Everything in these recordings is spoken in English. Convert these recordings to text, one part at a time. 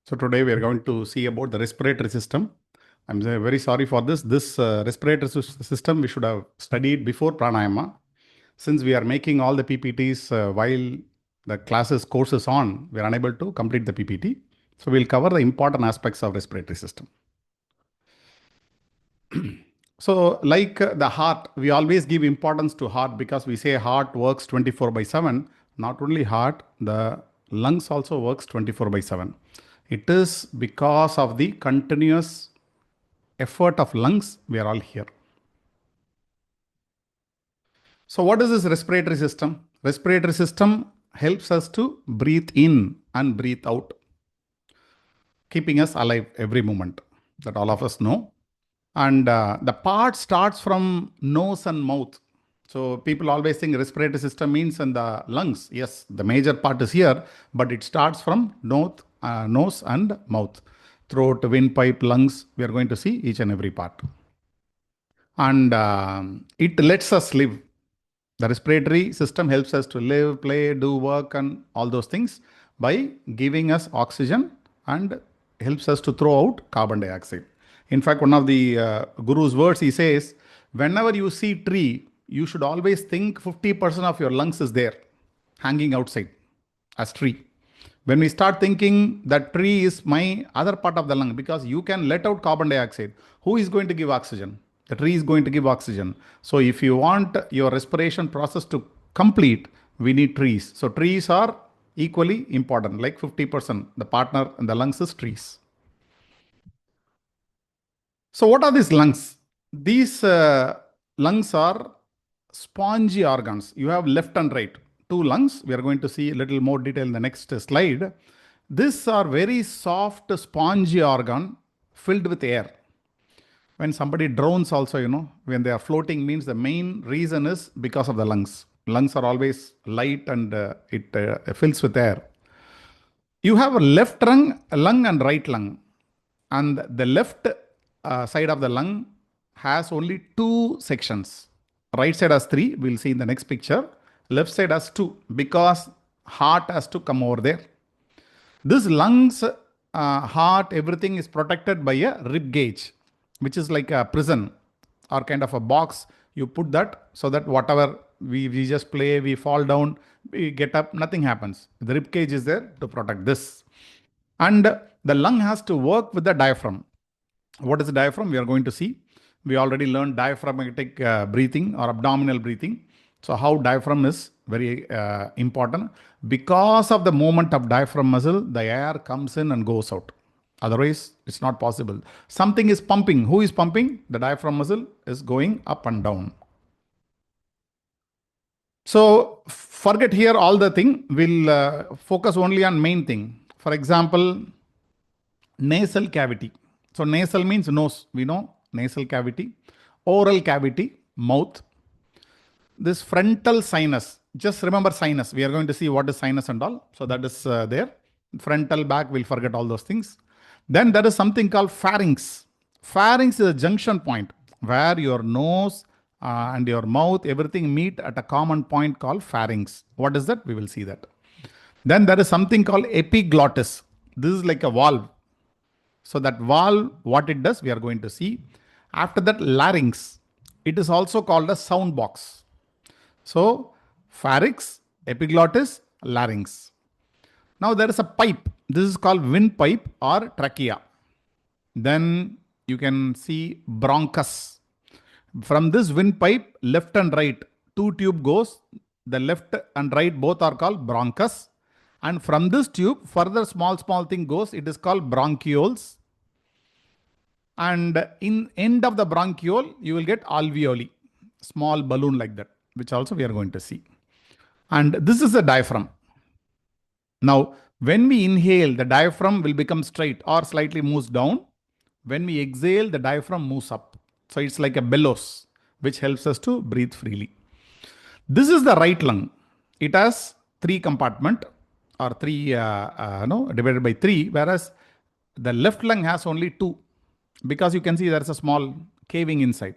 So today we are going to see about the respiratory system. I'm very sorry for this. This respiratory system we should have studied before pranayama. Since we are making all the PPTs while the classes course is on, we are unable to complete the PPT. So we'll cover the important aspects of respiratory system. So like the heart, we always give importance to heart because we say heart works 24/7. Not only heart, the lungs also works 24/7. It is because of the continuous effort of lungs, we are all here. So what is this respiratory system? Respiratory system helps us to breathe in and breathe out, keeping us alive every moment, that all of us know. And the part starts from nose and mouth. So people always think respiratory system means in the lungs. Yes, the major part is here, but it starts from nose and mouth. Throat, windpipe, lungs, we are going to see each and every part. And it lets us live. The respiratory system helps us to live, play, do work and all those things by giving us oxygen and helps us to throw out carbon dioxide. In fact, one of the Guru's words, he says, whenever you see tree, you should always think 50% of your lungs is there, hanging outside as tree. When we start thinking that tree is my other part of the lung, because you can let out carbon dioxide, who is going to give oxygen? The tree is going to give oxygen. So if you want your respiration process to complete, we need trees. So trees are equally important, like 50%. The partner in the lungs is trees. So what are these lungs? These lungs are spongy organs. You have left and right. Two lungs. We are going to see a little more detail in the next slide. These are very soft, spongy organ filled with air. When somebody drones also, when they are floating means the main reason is because of the lungs. Lungs are always light and it fills with air. You have a left lung and right lung. And the left side of the lung has only two sections. Right side has three. We'll see in the next picture. Left side has two because heart has to come over there. This lungs, heart, everything is protected by a rib cage, which is like a prison or kind of a box. You put that so that whatever we just play, we fall down, we get up, nothing happens. The rib cage is there to protect this. And the lung has to work with the diaphragm. What is the diaphragm? We are going to see. We already learned diaphragmatic breathing or abdominal breathing. So how diaphragm is very important. Because of the movement of diaphragm muscle, the air comes in and goes out. Otherwise, it's not possible. Something is pumping. Who is pumping? The diaphragm muscle is going up and down. So forget here all the thing. We'll focus only on main thing. For example, nasal cavity. So nasal means nose. We know nasal cavity. Oral cavity, mouth. This frontal sinus. Just remember sinus. We are going to see what is sinus and all. So that is there. Frontal, back, we'll forget all those things. Then there is something called pharynx. Pharynx is a junction point where your nose and your mouth, everything meet at a common point called pharynx. What is that? We will see that. Then there is something called epiglottis. This is like a valve. So that valve, what it does, we are going to see. After that, larynx. It is also called a sound box. So pharynx, epiglottis, larynx. Now there is a pipe. This is called windpipe or trachea. Then you can see bronchus. From this windpipe, left and right, two tube goes. The left and right both are called bronchus. And from this tube, further small thing goes. It is called bronchioles. And in end of the bronchiole, you will get alveoli. Small balloon like that, which also we are going to see. And this is the diaphragm. Now, when we inhale, the diaphragm will become straight or slightly moves down. When we exhale, the diaphragm moves up. So it's like a bellows, which helps us to breathe freely. This is the right lung. It has three compartment or three, divided by three, whereas the left lung has only two, because you can see there's a small caving inside.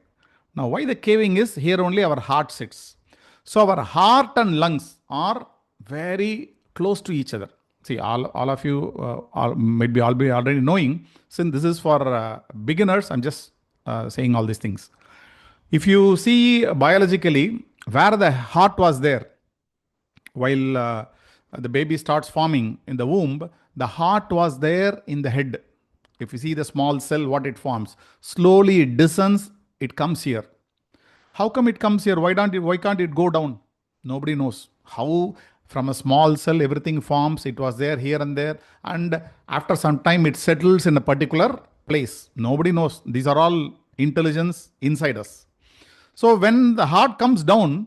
Now, why the caving is, here only our heart sits. So our heart and lungs are very close to each other. See, all of you might be already knowing. Since this is for beginners, I'm just saying all these things. If you see biologically, where the heart was there, while the baby starts forming in the womb, the heart was there in the head. If you see the small cell, what it forms, slowly it descends, it comes here. How come it comes here? Why can't it go down? Nobody knows. How from a small cell everything forms, it was there here and there, and after some time it settles in a particular place. Nobody knows. These are all intelligence inside us. So when the heart comes down,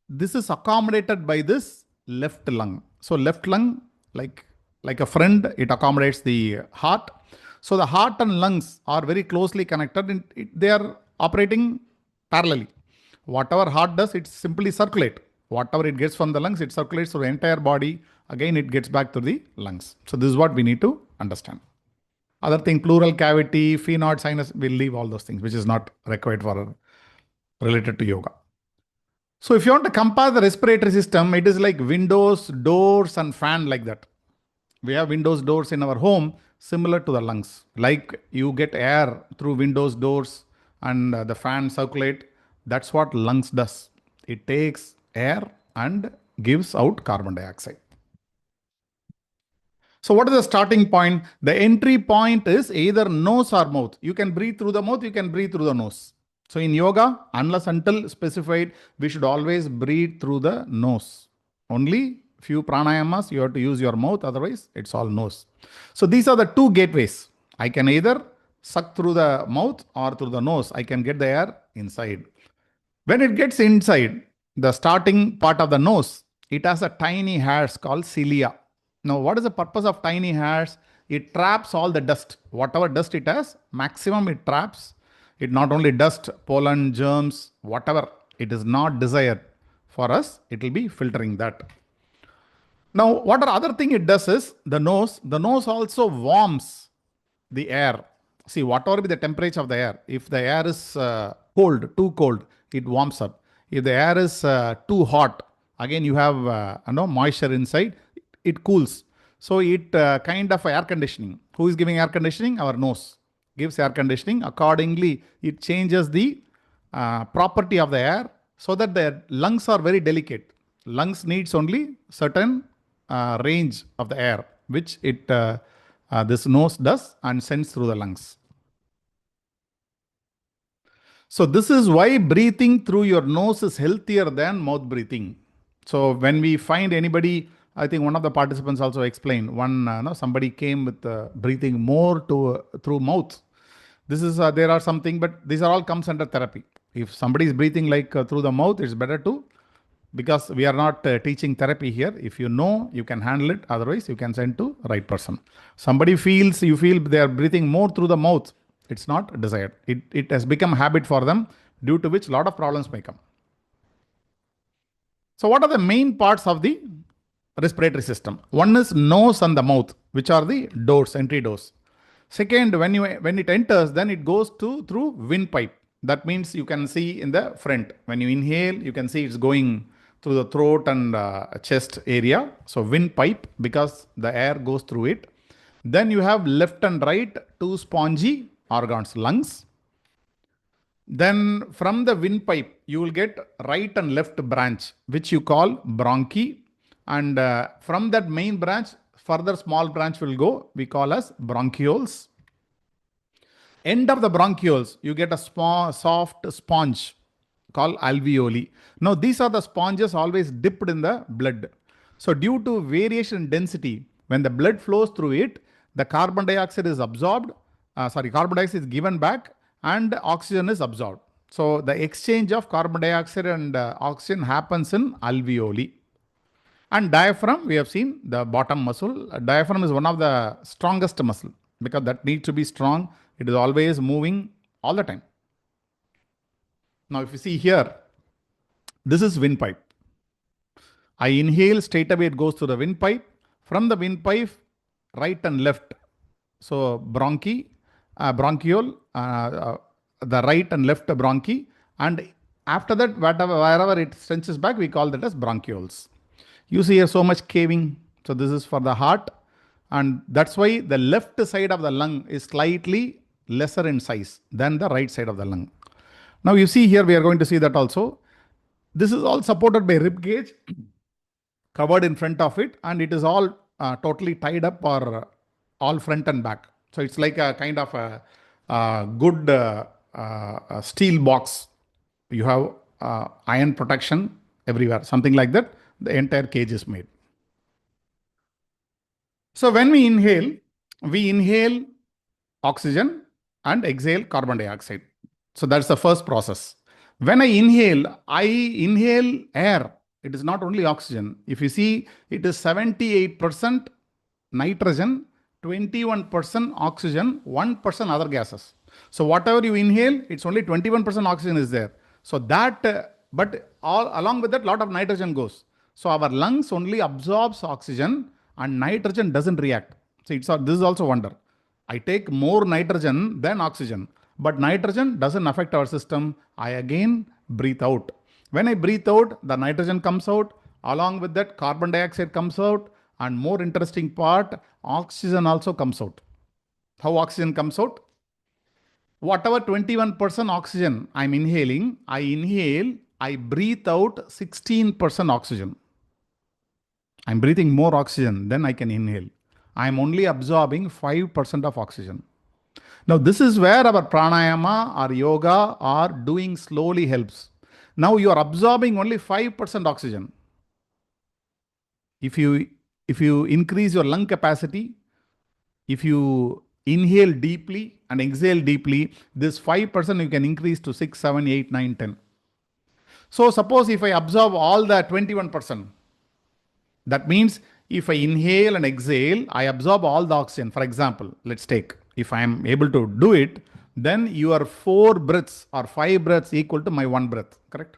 this is accommodated by this left lung. So left lung, like a friend, it accommodates the heart. So the heart and lungs are very closely connected, and they are operating parallelly. Whatever heart does, it simply circulate. Whatever it gets from the lungs, it circulates through the entire body. Again, it gets back to the lungs. So this is what we need to understand. Other thing, pleural cavity, phenod, sinus, we'll leave all those things, which is not required for related to yoga. So if you want to compare the respiratory system, it is like windows, doors, and fan, like that. We have windows, doors in our home, similar to the lungs. Like you get air through windows, doors, and the fan circulate. That's what lungs does. It takes air and gives out carbon dioxide. So what is the starting point? The entry point is either nose or mouth. You can breathe through the mouth, you can breathe through the nose. So in yoga, unless until specified, we should always breathe through the nose. Only few pranayamas, you have to use your mouth, otherwise it's all nose. So these are the two gateways. I can either suck through the mouth or through the nose. I can get the air inside. When it gets inside, the starting part of the nose, it has a tiny hairs called cilia. Now, what is the purpose of tiny hairs? It traps all the dust. Whatever dust it has, maximum it traps. It not only dust, pollen, germs, whatever it is not desired for us, it will be filtering that. Now, what other thing it does is the nose also warms the air. See, whatever be the temperature of the air, if the air is cold, too cold, it warms up. If the air is too hot, again you have moisture inside, it cools. So it kind of air conditioning. Who is giving air conditioning? Our nose gives air conditioning. Accordingly, it changes the property of the air so that the lungs are very delicate. Lungs needs only certain range of the air, which this nose does and sends through the lungs. So this is why breathing through your nose is healthier than mouth breathing. So when we find anybody, I think one of the participants also explained, somebody came with breathing more through mouth. This is, there are something, but these are all comes under therapy. If somebody is breathing through the mouth, it's better to, because we are not teaching therapy here. If you know, you can handle it. Otherwise, you can send to right person. Somebody you feel they are breathing more through the mouth. It's not desired. It has become a habit for them, due to which a lot of problems may come. So what are the main parts of the respiratory system? One is nose and the mouth, which are the doors, entry doors. Second, when it enters, then it goes through windpipe. That means you can see in the front. When you inhale, you can see it's going through the throat and chest area. So windpipe, because the air goes through it. Then you have left and right, two spongy organs, lungs. Then from the windpipe, you will get right and left branch, which you call bronchi. And from that main branch, further small branch will go, we call as bronchioles. End of the bronchioles, you get a soft sponge called alveoli. Now, these are the sponges always dipped in the blood. So due to variation in density, when the blood flows through it, the carbon dioxide is absorbed, carbon dioxide is given back and oxygen is absorbed. So the exchange of carbon dioxide and oxygen happens in alveoli. And diaphragm, we have seen the bottom muscle. Diaphragm is one of the strongest muscle, because that needs to be strong. It is always moving all the time. Now, if you see here, this is windpipe. I inhale, straight away it goes to the windpipe. From the windpipe, right and left. So bronchiole, the right and left bronchi. And after that, wherever it stretches back, we call that as bronchioles. You see here so much caving. So this is for the heart, and that's why the left side of the lung is slightly lesser in size than the right side of the lung. Now you see here, we are going to see that also. This is all supported by rib cage, covered in front of it, and it is all totally tied up, or all front and back. So it's like a kind of a good steel box. You have iron protection everywhere, something like that. The entire cage is made. So when we inhale oxygen and exhale carbon dioxide. So that's the first process. When I inhale air. It is not only oxygen. If you see, it is 78% nitrogen, 21% oxygen, 1% other gases. So whatever you inhale, it's only 21% oxygen is there. So that, but all along with that, lot of nitrogen goes. So our lungs only absorbs oxygen and nitrogen doesn't react. So this is also wonder. I take more nitrogen than oxygen, but nitrogen doesn't affect our system. I again breathe out. When I breathe out, the nitrogen comes out. Along with that, carbon dioxide comes out. And more interesting part, oxygen also comes out. How oxygen comes out? Whatever 21% oxygen I'm inhaling, I inhale, I breathe out 16% oxygen. I'm breathing more oxygen than I can inhale. I'm only absorbing 5% of oxygen. Now, this is where our pranayama or yoga or doing slowly helps. Now, you are absorbing only 5% oxygen. If you increase your lung capacity, if you inhale deeply and exhale deeply, this 5% you can increase to 6, 7, 8, 9, 10. So suppose if I absorb all the 21%, that means if I inhale and exhale, I absorb all the oxygen. For example, let's take, if I am able to do it, then your 4 breaths or 5 breaths equal to my 1 breath, correct?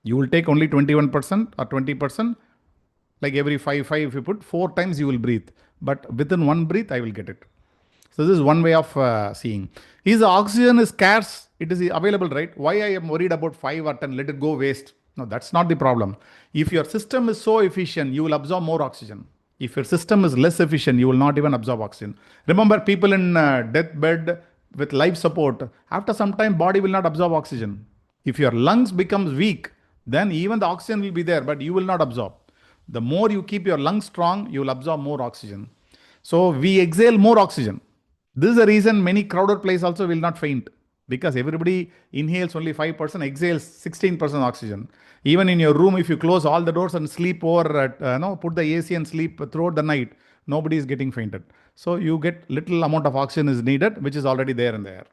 You will take only 21% or 20%, like every 5, if you put 4 times you will breathe. But within 1 breath, I will get it. So this is one way of seeing. Is the oxygen is scarce? It is available, right? Why I am worried about 5 or 10? Let it go waste. No, that's not the problem. If your system is so efficient, you will absorb more oxygen. If your system is less efficient, you will not even absorb oxygen. Remember, people in deathbed with life support, after some time, body will not absorb oxygen. If your lungs becomes weak, then even the oxygen will be there, but you will not absorb. The more you keep your lungs strong, you will absorb more oxygen. So we exhale more oxygen. This is the reason many crowded places also will not faint, because everybody inhales only 5%, exhales 16% oxygen. Even in your room, if you close all the doors and sleep over, put the AC and sleep throughout the night, nobody is getting fainted. So you get little amount of oxygen is needed, which is already there in the air.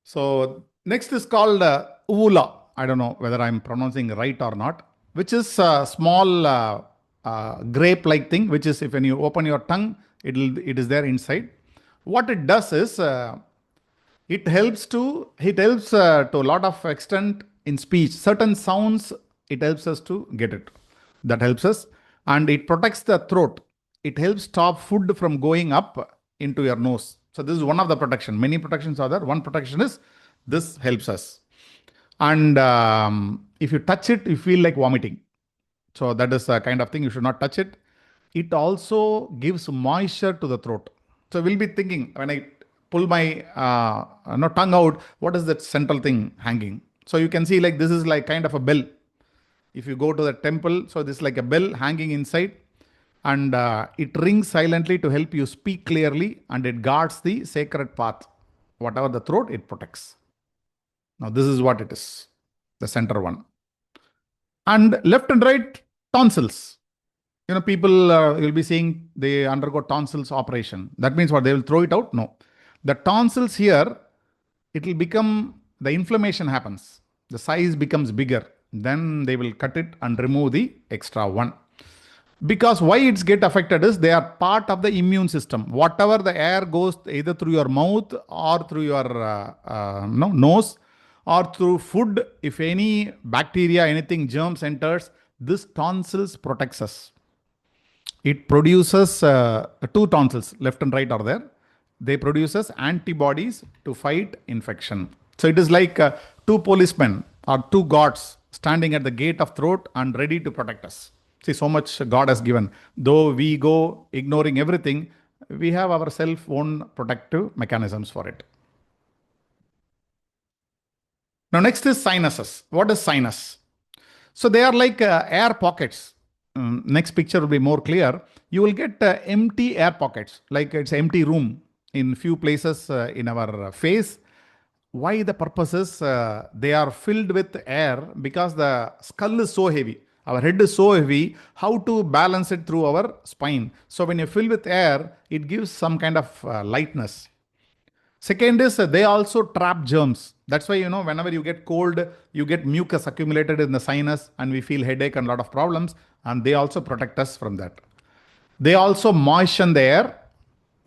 So next is called uvula. I don't know whether I'm pronouncing right or not, which is a small grape-like thing, which is, if when you open your tongue, it is there inside. What it does is it helps to a lot of extent in speech. Certain sounds, it helps us to get it. That helps us, and it protects the throat. It helps stop food from going up into your nose. So this is one of the protection. Many protections are there. One protection is this helps us. And if you touch it, you feel like vomiting. So that is a kind of thing you should not touch it. It also gives moisture to the throat. So we'll be thinking, when I pull my tongue out, what is that central thing hanging? So you can see, like, this is like kind of a bell. If you go to the temple, so this is like a bell hanging inside, and it rings silently to help you speak clearly, and it guards the sacred path. Whatever the throat, it protects. Now this is what it is, the center one. And left and right, tonsils. People you'll be seeing they undergo tonsils operation. That means what? They will throw it out? No. The tonsils here, it will become, the inflammation happens. The size becomes bigger. Then they will cut it and remove the extra one. Because why it's get affected is they are part of the immune system. Whatever the air goes either through your mouth or through your nose or through food, if any bacteria, anything, germs enters, this tonsils protects us. It produces 2 tonsils, left and right are there. They produces antibodies to fight infection. So it is like 2 policemen or 2 guards standing at the gate of throat and ready to protect us. See, so much God has given. Though we go ignoring everything, we have our own protective mechanisms for it. Now, next is sinuses. What is sinus? So they are like air pockets. Next picture will be more clear. You will get empty air pockets, like it's empty room in few places in our face. Why the purpose is they are filled with air because the skull is so heavy. Our head is so heavy. How to balance it through our spine? So when you fill with air, it gives some kind of lightness. Second is they also trap germs. That's why, whenever you get cold, you get mucus accumulated in the sinus and we feel headache and a lot of problems. And they also protect us from that. They also moisten the air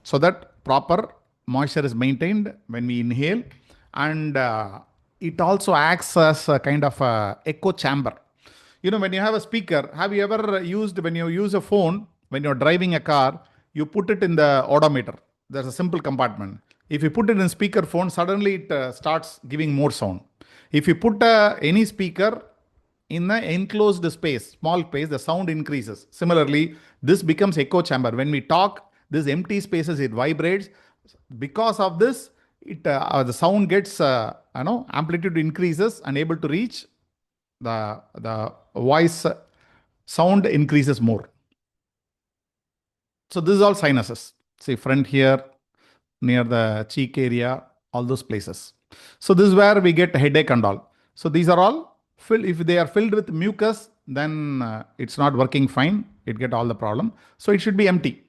so that proper moisture is maintained when we inhale. And it also acts as a kind of a echo chamber. When you have a speaker, have you ever used, when you use a phone, when you're driving a car, you put it in the odometer. There's a simple compartment. If you put it in speaker phone, suddenly it starts giving more sound. If you put any speaker in an enclosed space, small space, the sound increases. Similarly, this becomes echo chamber. When we talk, this empty spaces, it vibrates. Because of this, the sound gets, amplitude increases and able to reach the voice sound increases more. So this is all sinuses. See, front here, near the cheek area, all those places. So this is where we get headache and all. So these are all filled. If they are filled with mucus, then it's not working fine. It get all the problem. So it should be empty.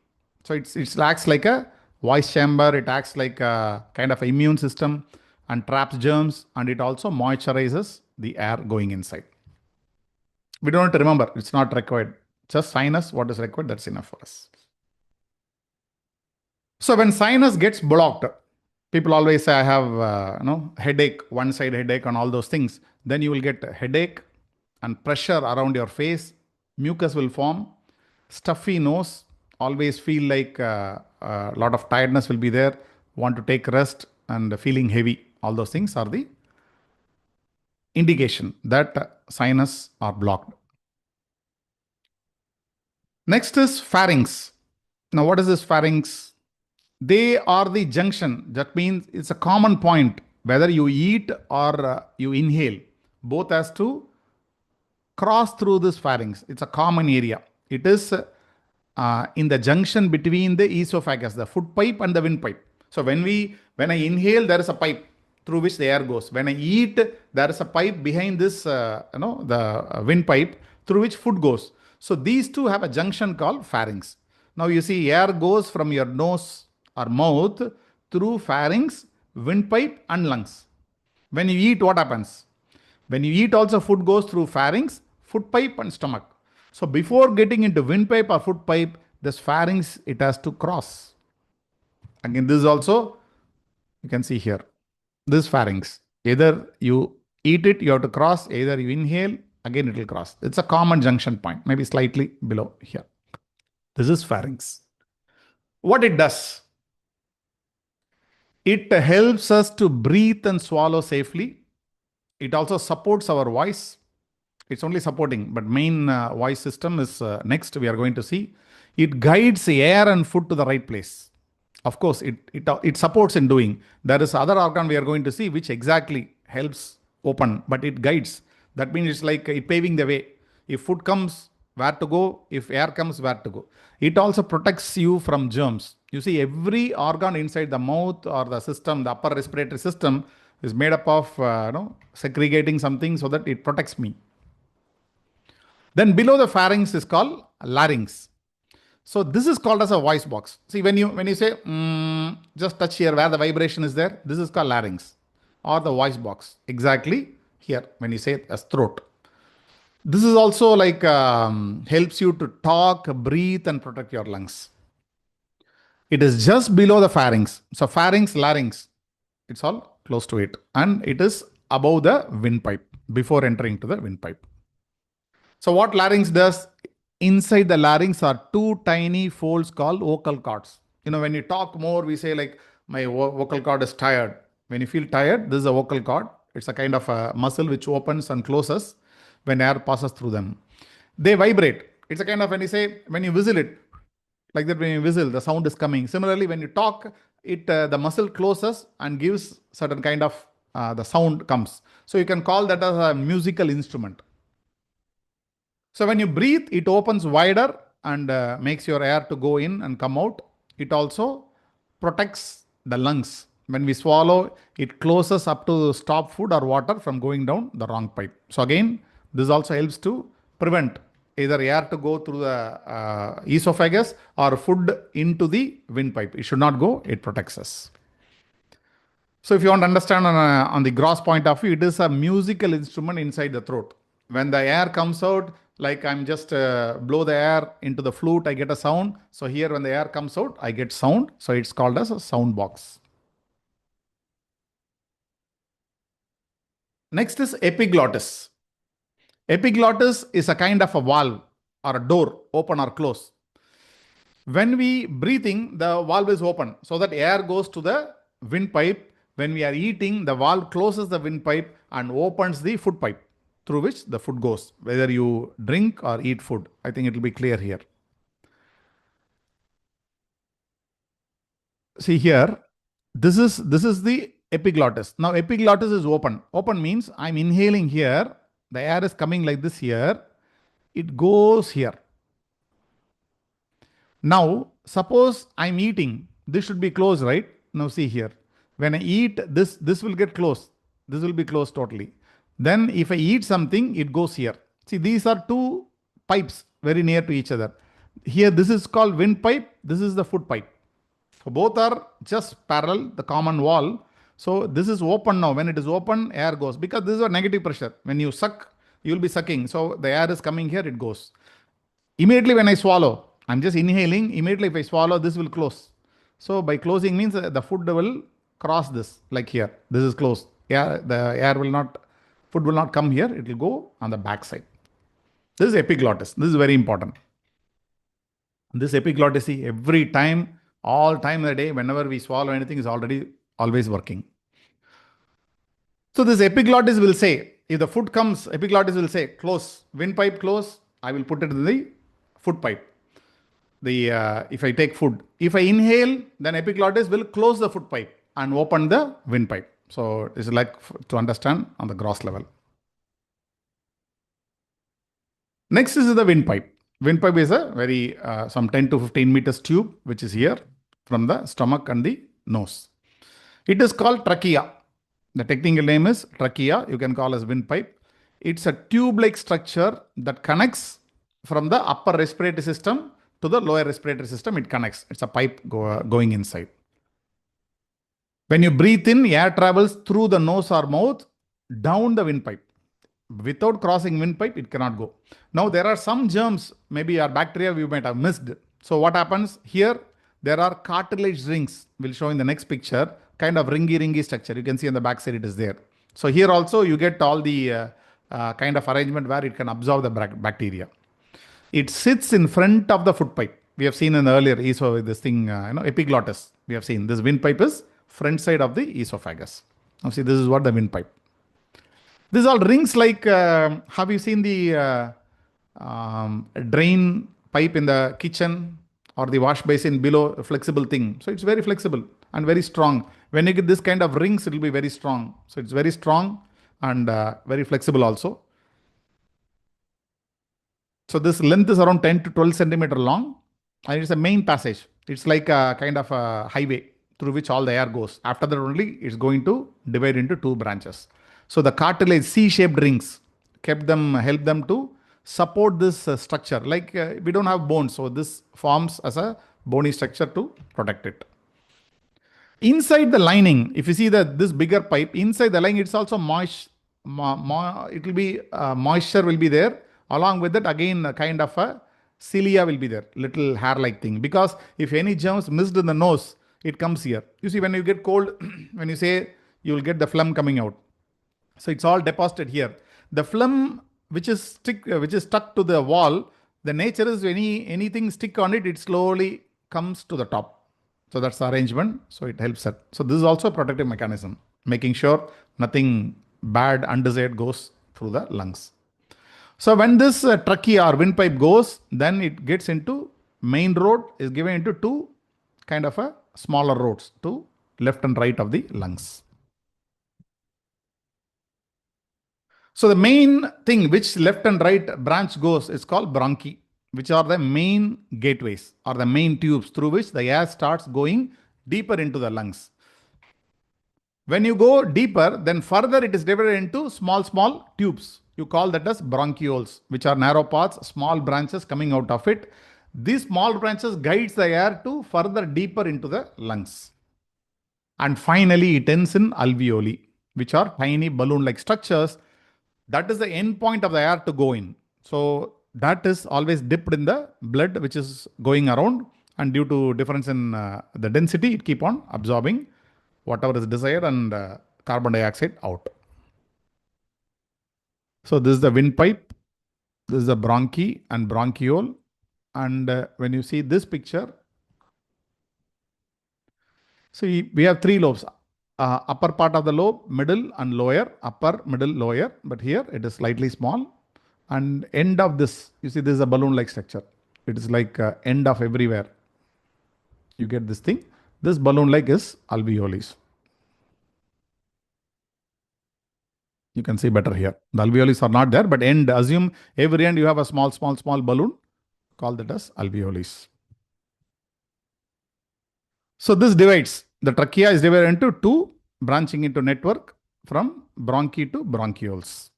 So it acts like a voice chamber. It acts like a kind of immune system and traps germs, and it also moisturizes the air going inside. We don't have to remember. It's not required. Just sinus, what is required, that's enough for us. So when sinus gets blocked, people always say I have headache, one side headache and all those things. Then you will get headache and pressure around your face. Mucus will form, stuffy nose, always feel like a lot of tiredness will be there, want to take rest and feeling heavy. All those things are the indication that sinus are blocked. Next is pharynx. Now what is this pharynx? They are the junction. That means it's a common point. Whether you eat or you inhale, both has to cross through this pharynx. It's a common area. It is in the junction between the esophagus, the food pipe and the windpipe. So when I inhale, there is a pipe through which the air goes. When I eat, there is a pipe behind this, the windpipe through which food goes. So these two have a junction called pharynx. Now you see air goes from your nose or mouth through pharynx, windpipe and lungs. When you eat, what happens? When you eat also, food goes through pharynx, food pipe and stomach. So before getting into windpipe or food pipe, this pharynx, it has to cross. Again, this is also, you can see here, this pharynx. Either you eat it, you have to cross, either you inhale, again it will cross. It's a common junction point, maybe slightly below here. This is pharynx. What it does? It helps us to breathe and swallow safely. It also supports our voice. It's only supporting, but main voice system is next we are going to see. It guides air and food to the right place. Of course, it supports in doing. There is other organ we are going to see which exactly helps open, but it guides. That means it's like it paving the way. If food comes, where to go. If air comes, where to go. It also protects you from germs. You see, every organ inside the mouth or the system, the upper respiratory system, is made up of segregating something so that it protects me. Then below the pharynx is called larynx. So this is called as a voice box. See, when you say, just touch here where the vibration is there, this is called larynx or the voice box. Exactly here when you say it as throat. This is also like helps you to talk, breathe and protect your lungs. It is just below the pharynx. So pharynx, larynx, it's all close to it. And it is above the windpipe before entering to the windpipe. So what larynx does? Inside the larynx are two tiny folds called vocal cords. When you talk more, we say like my vocal cord is tired. When you feel tired, this is a vocal cord. It's a kind of a muscle which opens and closes when air passes through them. They vibrate. It's a kind of, when you say, when you whistle it, like that, when you whistle, the sound is coming. Similarly, when you talk, the muscle closes and gives certain kind of, the sound comes. So you can call that as a musical instrument. So when you breathe, it opens wider and makes your air to go in and come out. It also protects the lungs. When we swallow, it closes up to stop food or water from going down the wrong pipe. So again, this also helps to prevent either air to go through the esophagus or food into the windpipe. It should not go, it protects us. So if you want to understand on the gross point of view, it is a musical instrument inside the throat. When the air comes out, like I'm just blow the air into the flute, I get a sound. So here when the air comes out, I get sound. So it's called as a sound box. Next is epiglottis. Epiglottis is a kind of a valve or a door, open or close. When we breathing, the valve is open so that air goes to the windpipe. When we are eating, the valve closes the windpipe and opens the food pipe through which the food goes, whether you drink or eat food. I think it will be clear here. See here, this is the epiglottis. Now epiglottis is open. Open means I'm inhaling here. The air is coming like this here. It goes here. Now, suppose I'm eating, this should be closed, right? Now see here. When I eat, this will get closed. This will be closed totally. Then if I eat something, it goes here. See, these are two pipes very near to each other. Here, this is called windpipe. This is the food pipe. So both are just parallel, the common wall. So this is open now. When it is open, air goes. Because this is a negative pressure. When you suck, you will be sucking. So the air is coming here, it goes. Immediately when I swallow, I'm just inhaling. Immediately if I swallow, this will close. So by closing means the food will cross this, like here. This is closed. Yeah, the air will not, food will not come here. It will go on the back side. This is epiglottis. This is very important. This epiglottis, see, every time, all time of the day, whenever we swallow anything, is always working. So this epiglottis will say, if the food comes, epiglottis will say, close, windpipe close, I will put it in the food pipe. If I take food, if I inhale, then epiglottis will close the food pipe and open the windpipe. So it's like to understand on the gross level. Next is the windpipe. Windpipe is a very some 10 to 15 meters tube which is here from the stomach and the nose. It is called trachea. The technical name is trachea. You can call as windpipe. It's a tube-like structure that connects from the upper respiratory system to the lower respiratory system. It connects. It's a pipe going inside. When you breathe in, air travels through the nose or mouth down the windpipe. Without crossing windpipe, it cannot go. Now, there are some germs, maybe our bacteria we might have missed. So what happens here? There are cartilage rings. We'll show in the next picture. Kind of ringy structure. You can see on the back side it is there. So here also you get all the kind of arrangement where it can absorb the bacteria. It sits in front of the food pipe. We have seen in the earlier this thing, epiglottis. We have seen this windpipe is front side of the esophagus. Now see, this is what the windpipe. These are rings like, have you seen the drain pipe in the kitchen or the wash basin below, a flexible thing? So it's very flexible and very strong. When you get this kind of rings, it will be very strong. So it's very strong and very flexible also. So this length is around 10 to 12 centimeter long and it's a main passage. It's like a kind of a highway through which all the air goes. After that only, it's going to divide into two branches. So the cartilage C-shaped rings help them to support this structure. Like we don't have bones, so this forms as a bony structure to protect it. Inside the lining, if you see this bigger pipe, inside the lining, it's also moist. It will be moisture will be there. Along with that, again, a kind of a cilia will be there, little hair-like thing. Because if any germs missed in the nose, it comes here. You see, when you get cold, when you say you will get the phlegm coming out. So it's all deposited here. The phlegm which is stuck to the wall, the nature is anything stick on it, it slowly comes to the top. So that's the arrangement. So it helps that. So this is also a protective mechanism, making sure nothing bad, undesired goes through the lungs. So when this trachea or windpipe goes, then it gets into main road is given into two kind of a smaller roads to left and right of the lungs. So the main thing which left and right branch goes is called bronchi, which are the main gateways or the main tubes through which the air starts going deeper into the lungs. When you go deeper, then further it is divided into small tubes. You call that as bronchioles, which are narrow paths, small branches coming out of it. These small branches guides the air to further deeper into the lungs. And finally, it ends in alveoli, which are tiny balloon-like structures. That is the end point of the air to go in. So that is always dipped in the blood, which is going around. And due to difference in the density, it keep on absorbing whatever is desired and carbon dioxide out. So this is the windpipe, this is the bronchi and bronchiole. And when you see this picture, see we have three lobes, upper part of the lobe, middle and lower, upper, middle, lower. But here it is slightly small. And end of this, you see this is a balloon-like structure. It is like end of everywhere. You get this thing. This balloon-like is alveolis. You can see better here. The alveolis are not there, but end, assume every end you have a small balloon. Call that as alveolis. So this divides. The trachea is divided into two, branching into network from bronchi to bronchioles.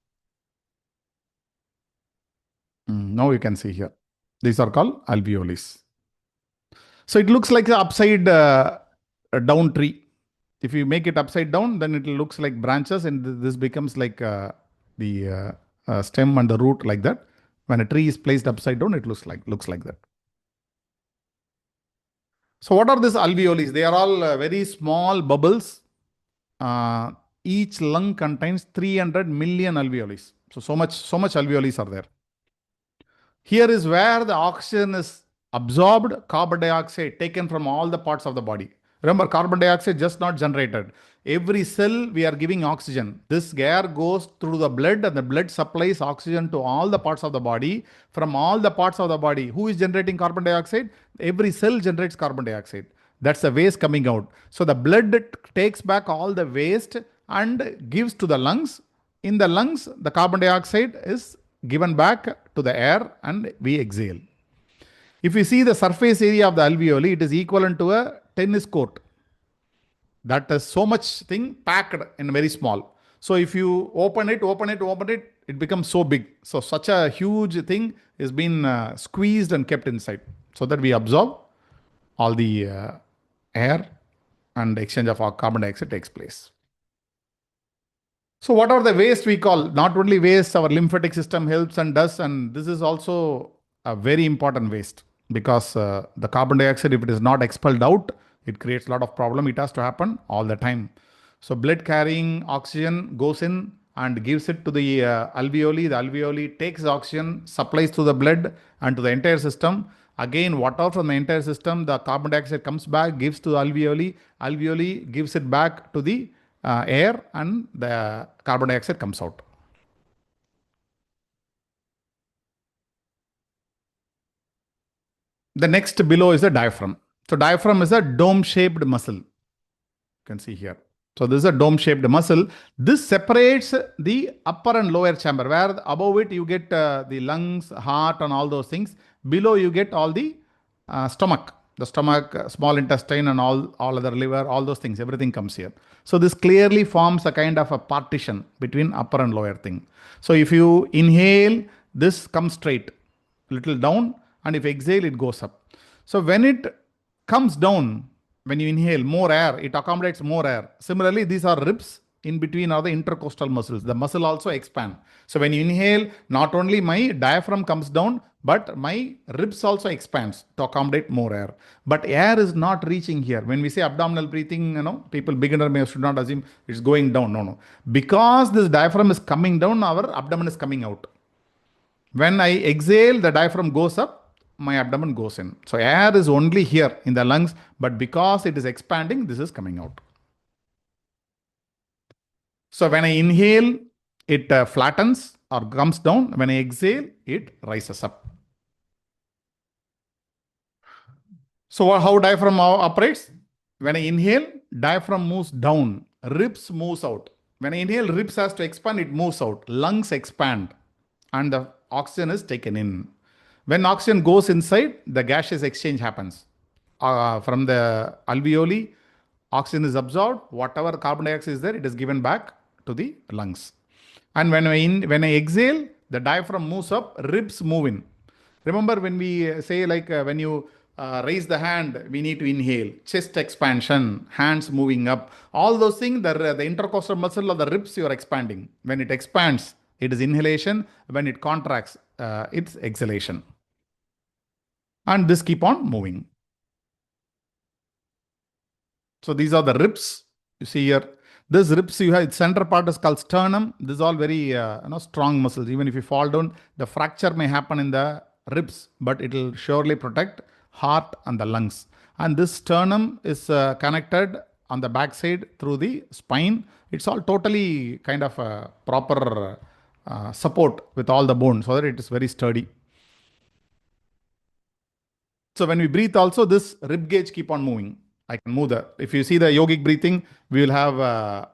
Now you can see here. These are called alveolis. So it looks like the upside down tree. If you make it upside down, then it looks like branches, and this becomes like the stem and the root like that. When a tree is placed upside down, it looks like that. So what are these alveolis? They are all very small bubbles. Each lung contains 300 million alveolis. So much alveolis are there. Here is where the oxygen is absorbed, carbon dioxide taken from all the parts of the body. Remember, carbon dioxide just not generated. Every cell we are giving oxygen. This air goes through the blood and the blood supplies oxygen to all the parts of the body. From all the parts of the body, who is generating carbon dioxide? Every cell generates carbon dioxide. That's the waste coming out. So the blood takes back all the waste and gives to the lungs. In the lungs, the carbon dioxide is given back to the air and we exhale. If you see the surface area of the alveoli, it is equivalent to a tennis court. That is so much thing packed in very small. So if you open it, it becomes so big. So such a huge thing is being squeezed and kept inside so that we absorb all the air and exchange of our carbon dioxide takes place. So what are the waste we call? Not only waste, our lymphatic system helps and does, and this is also a very important waste because the carbon dioxide, if it is not expelled out, it creates a lot of problem. It has to happen all the time. So blood carrying oxygen goes in and gives it to the alveoli. The alveoli takes oxygen, supplies to the blood and to the entire system. Again, water from the entire system, the carbon dioxide comes back, gives to the alveoli. Alveoli gives it back to the air and the carbon dioxide comes out. The next below is the diaphragm. So diaphragm is a dome-shaped muscle. You can see here. So this is a dome-shaped muscle. This separates the upper and lower chamber, where above it you get the lungs, heart and all those things. Below you get all the stomach. The stomach, small intestine and all other liver, all those things, everything comes here. So this clearly forms a kind of a partition between upper and lower thing. So if you inhale, this comes straight, little down, and if exhale, it goes up. So when it comes down, when you inhale more air, it accommodates more air. Similarly, these are ribs. In between are the intercostal muscles. The muscle also expand. So when you inhale, not only my diaphragm comes down, but my ribs also expands to accommodate more air. But air is not reaching here. When we say abdominal breathing, people beginner should not assume it's going down. No. Because this diaphragm is coming down, our abdomen is coming out. When I exhale, the diaphragm goes up, my abdomen goes in. So air is only here in the lungs, but because it is expanding, this is coming out. So when I inhale, it flattens or comes down. When I exhale, it rises up. So how diaphragm operates? When I inhale, diaphragm moves down, ribs moves out. When I inhale, ribs has to expand, it moves out. Lungs expand and the oxygen is taken in. When oxygen goes inside, the gaseous exchange happens. From the alveoli, oxygen is absorbed. Whatever carbon dioxide is there, it is given back to the lungs. And when I exhale, the diaphragm moves up, ribs move in. Remember when we say when you raise the hand, we need to inhale. Chest expansion, hands moving up. All those things, the intercostal muscle of the ribs, you are expanding. When it expands, it is inhalation. When it contracts, it's exhalation. And this keep on moving. So these are the ribs. You see here, this ribs you have, its center part is called sternum. This is all very strong muscles. Even if you fall down, the fracture may happen in the ribs, but it will surely protect heart and the lungs. And this sternum is connected on the backside through the spine. It's all totally kind of a proper support with all the bones so that it is very sturdy. So when we breathe also, this rib cage keep on moving. I can move if you see the yogic breathing, we will have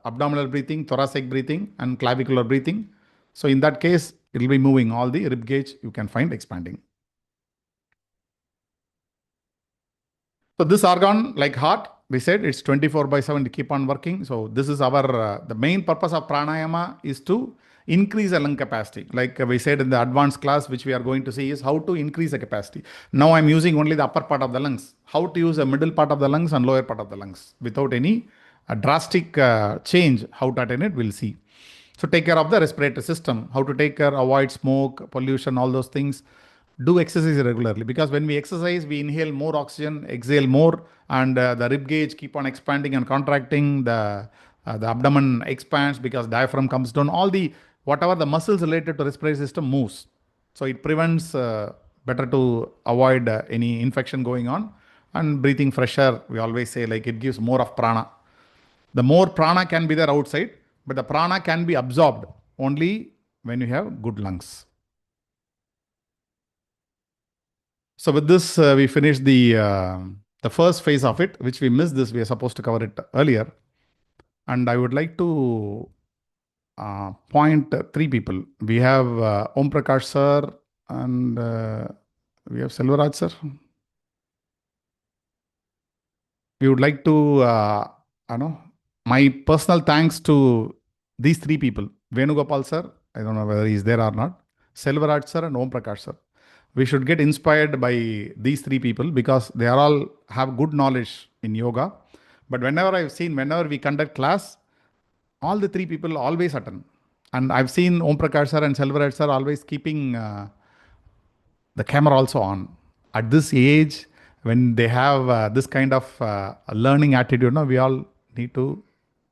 abdominal breathing, thoracic breathing, and clavicular breathing. So in that case, it will be moving. All the rib cage you can find expanding. So this organ, like heart, we said it's 24/7 to keep on working. So this is our, the main purpose of pranayama is to increase the lung capacity. Like we said in the advanced class, which we are going to see is how to increase the capacity. Now I'm using only the upper part of the lungs. How to use the middle part of the lungs and lower part of the lungs without any drastic change. How to attain it, we'll see. So take care of the respiratory system. How to take care, avoid smoke, pollution, all those things. Do exercise regularly, because when we exercise, we inhale more oxygen, exhale more, and the rib cage keep on expanding and contracting. The abdomen expands because diaphragm comes down. All the whatever the muscles related to respiratory system moves. So it prevents better to avoid any infection going on. And breathing fresh air, we always say like it gives more of prana. The more prana can be there outside, but the prana can be absorbed only when you have good lungs. So with this, we finished the first phase of it, which we missed this. We are supposed to cover it earlier. And I would like to point three people. We have Om Prakash sir and we have Selvaraj sir. We would like to, my personal thanks to these three people. Venugopal sir, I don't know whether he's there or not. Selvaraj sir and Om Prakash sir. We should get inspired by these three people because they are all have good knowledge in yoga. But whenever we conduct class, all the three people always attend. And I've seen Om Prakash sir and Selvaraj sir always keeping the camera also on. At this age, when they have this kind of learning attitude, we all need to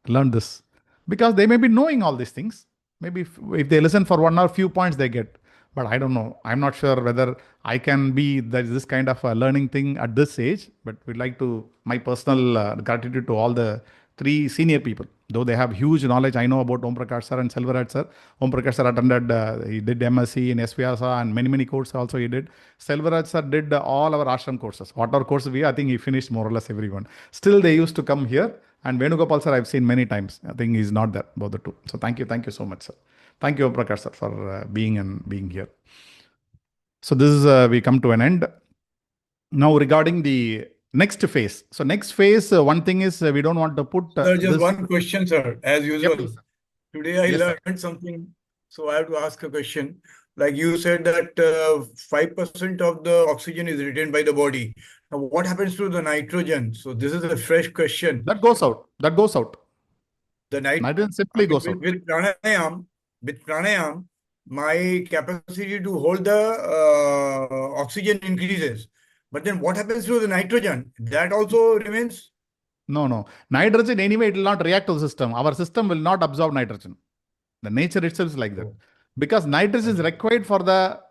learn this. Because they may be knowing all these things. Maybe if they listen for 1 hour, few points they get. But I don't know. I'm not sure whether I can be this kind of a learning thing at this age. But we'd like to, my personal gratitude to all the three senior people. Though they have huge knowledge, I know about Om Prakash sir and Selvaraj sir. Om Prakash sir attended, he did MSc in SVASA and many courses also he did. Selvaraj sir did all our ashram courses. Whatever courses I think he finished more or less everyone. Still they used to come here. And Venugopal sir I've seen many times. I think he's not there, both the two. So thank you so much, sir. Thank you, Om Prakash sir, for being here. So this is, we come to an end. Now regarding the next phase. So next phase, one thing is we don't want to put... Sir, just one question, sir, as usual. Yep. Today I learned something, so I have to ask a question. Like you said that 5% of the oxygen is retained by the body. Now what happens to the nitrogen? So this is a fresh question. That goes out. The nitrogen simply goes out. With pranayam, my capacity to hold the oxygen increases. But then what happens to the nitrogen? That also remains? No. Nitrogen anyway, it will not react to the system. Our system will not absorb nitrogen. The nature itself is like that. Because nitrogen is required for the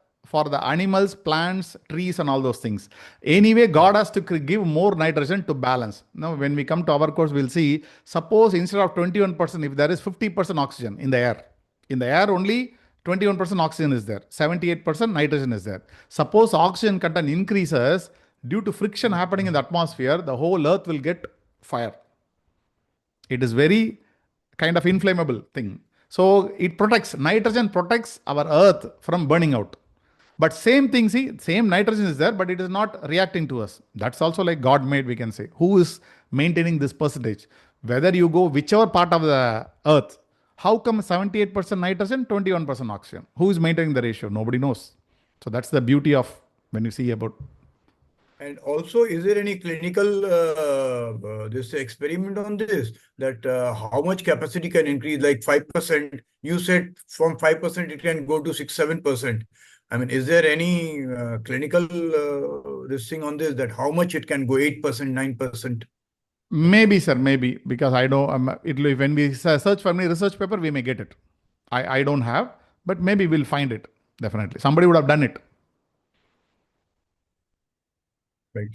animals, plants, trees and all those things. Anyway, God has to give more nitrogen to balance. Now, when we come to our course, we'll see, suppose instead of 21%, if there is 50% oxygen in the air only, 21% oxygen is there, 78% nitrogen is there. Suppose oxygen content increases due to friction happening in the atmosphere, the whole earth will get fire. It is very kind of inflammable thing. So it protects, nitrogen protects our earth from burning out. But same thing, see, same nitrogen is there, but it is not reacting to us. That's also like God made, we can say. Who is maintaining this percentage? Whether you go whichever part of the earth, how come 78% nitrogen, 21% oxygen? Who is maintaining the ratio? Nobody knows. So that's the beauty of when you see about. And also, is there any clinical this experiment on this, that how much capacity can increase? Like 5%, you said from 5% it can go to 6-7%. I mean, is there any clinical this thing on this, that how much it can go, 8%, 9%? Maybe, sir, maybe, because I know when we search for any research paper, we may get it. I don't have, but maybe we'll find it. Definitely. Somebody would have done it. Right.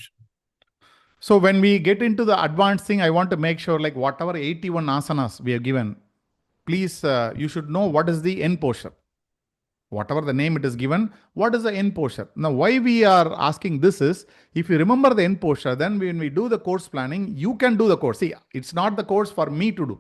So when we get into the advanced thing, I want to make sure like whatever 81 asanas we have given, please, you should know what is the end posture. Whatever the name it is given, what is the end posture? Now, why we are asking this is, if you remember the end posture, then when we do the course planning, you can do the course. See, it's not the course for me to do.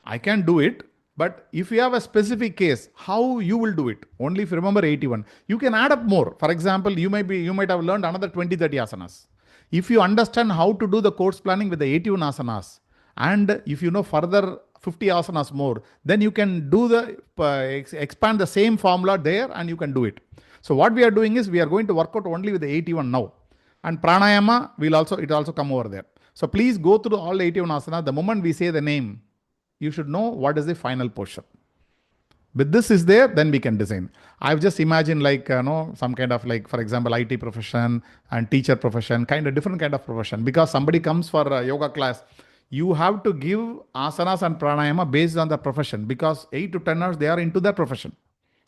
I can do it, but if you have a specific case, how you will do it? Only if you remember 81. You can add up more. For example, you might have learned another 20, 30 asanas. If you understand how to do the course planning with the 81 asanas, and if you know further 50 asanas more, then you can do the expand the same formula there and you can do it. So what we are doing is we are going to work out only with the 81 now. And pranayama will also come over there. So please go through all 81 asanas. The moment we say the name, you should know what is the final posture. With this is there, then we can design. I've just imagined like, some kind of like, for example, IT profession and teacher profession, kind of different kind of profession. Because somebody comes for a yoga class, you have to give asanas and pranayama based on the profession, because 8 to 10 hours they are into their profession.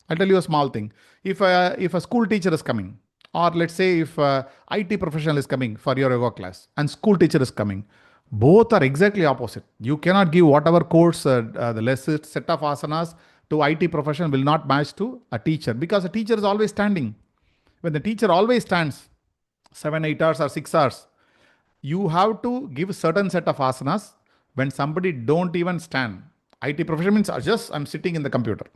I'll tell you a small thing. If a school teacher is coming, or let's say if IT professional is coming for your yoga class and school teacher is coming, both are exactly opposite. You cannot give whatever course, the lesser set of asanas to IT profession will not match to a teacher, because a teacher is always standing. When the teacher always stands 7, 8 hours or 6 hours, you have to give certain set of asanas when somebody don't even stand. IT profession means I'm sitting in the computer.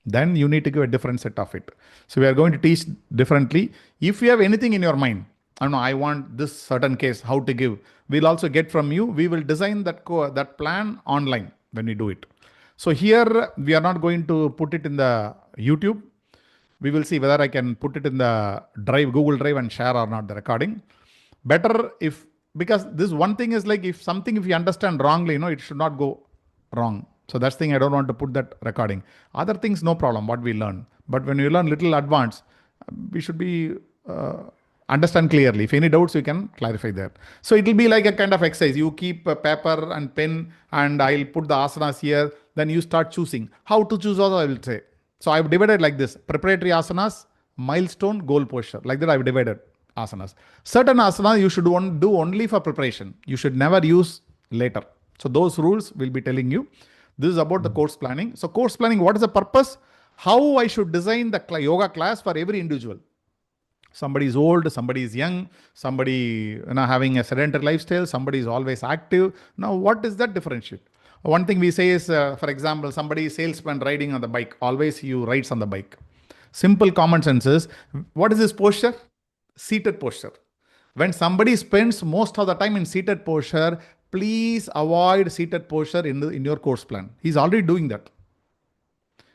Then you need to give a different set of it. So we are going to teach differently. If you have anything in your mind, I don't know, I want this certain case, how to give, we'll also get from you. We will design that plan online when we do it. So here we are not going to put it in the YouTube. We will see whether I can put it in the Google Drive and share or not the recording. Better because this one thing is like, if you understand wrongly, it should not go wrong. So that's the thing, I don't want to put that recording. Other things, no problem, what we learn. But when we learn little advanced, we should be understand clearly. If any doubts, we can clarify that. So it will be like a kind of exercise. You keep a paper and pen, and I'll put the asanas here. Then you start choosing. How to choose also I will say. So I've divided like this: preparatory asanas, milestone, goal posture. Like that I've divided asanas. Certain asanas you should do only for preparation. You should never use later. So those rules will be telling you. This is about the course planning. So course planning, what is the purpose? How I should design the yoga class for every individual. Somebody is old, somebody is young, somebody having a sedentary lifestyle, somebody is always active. Now, what is that differentiate? One thing we say is, for example, somebody is salesman riding on the bike. Always he rides on the bike. Simple common sense is, what is his posture? Seated posture. When somebody spends most of the time in seated posture, please avoid seated posture in your course plan. He's already doing that.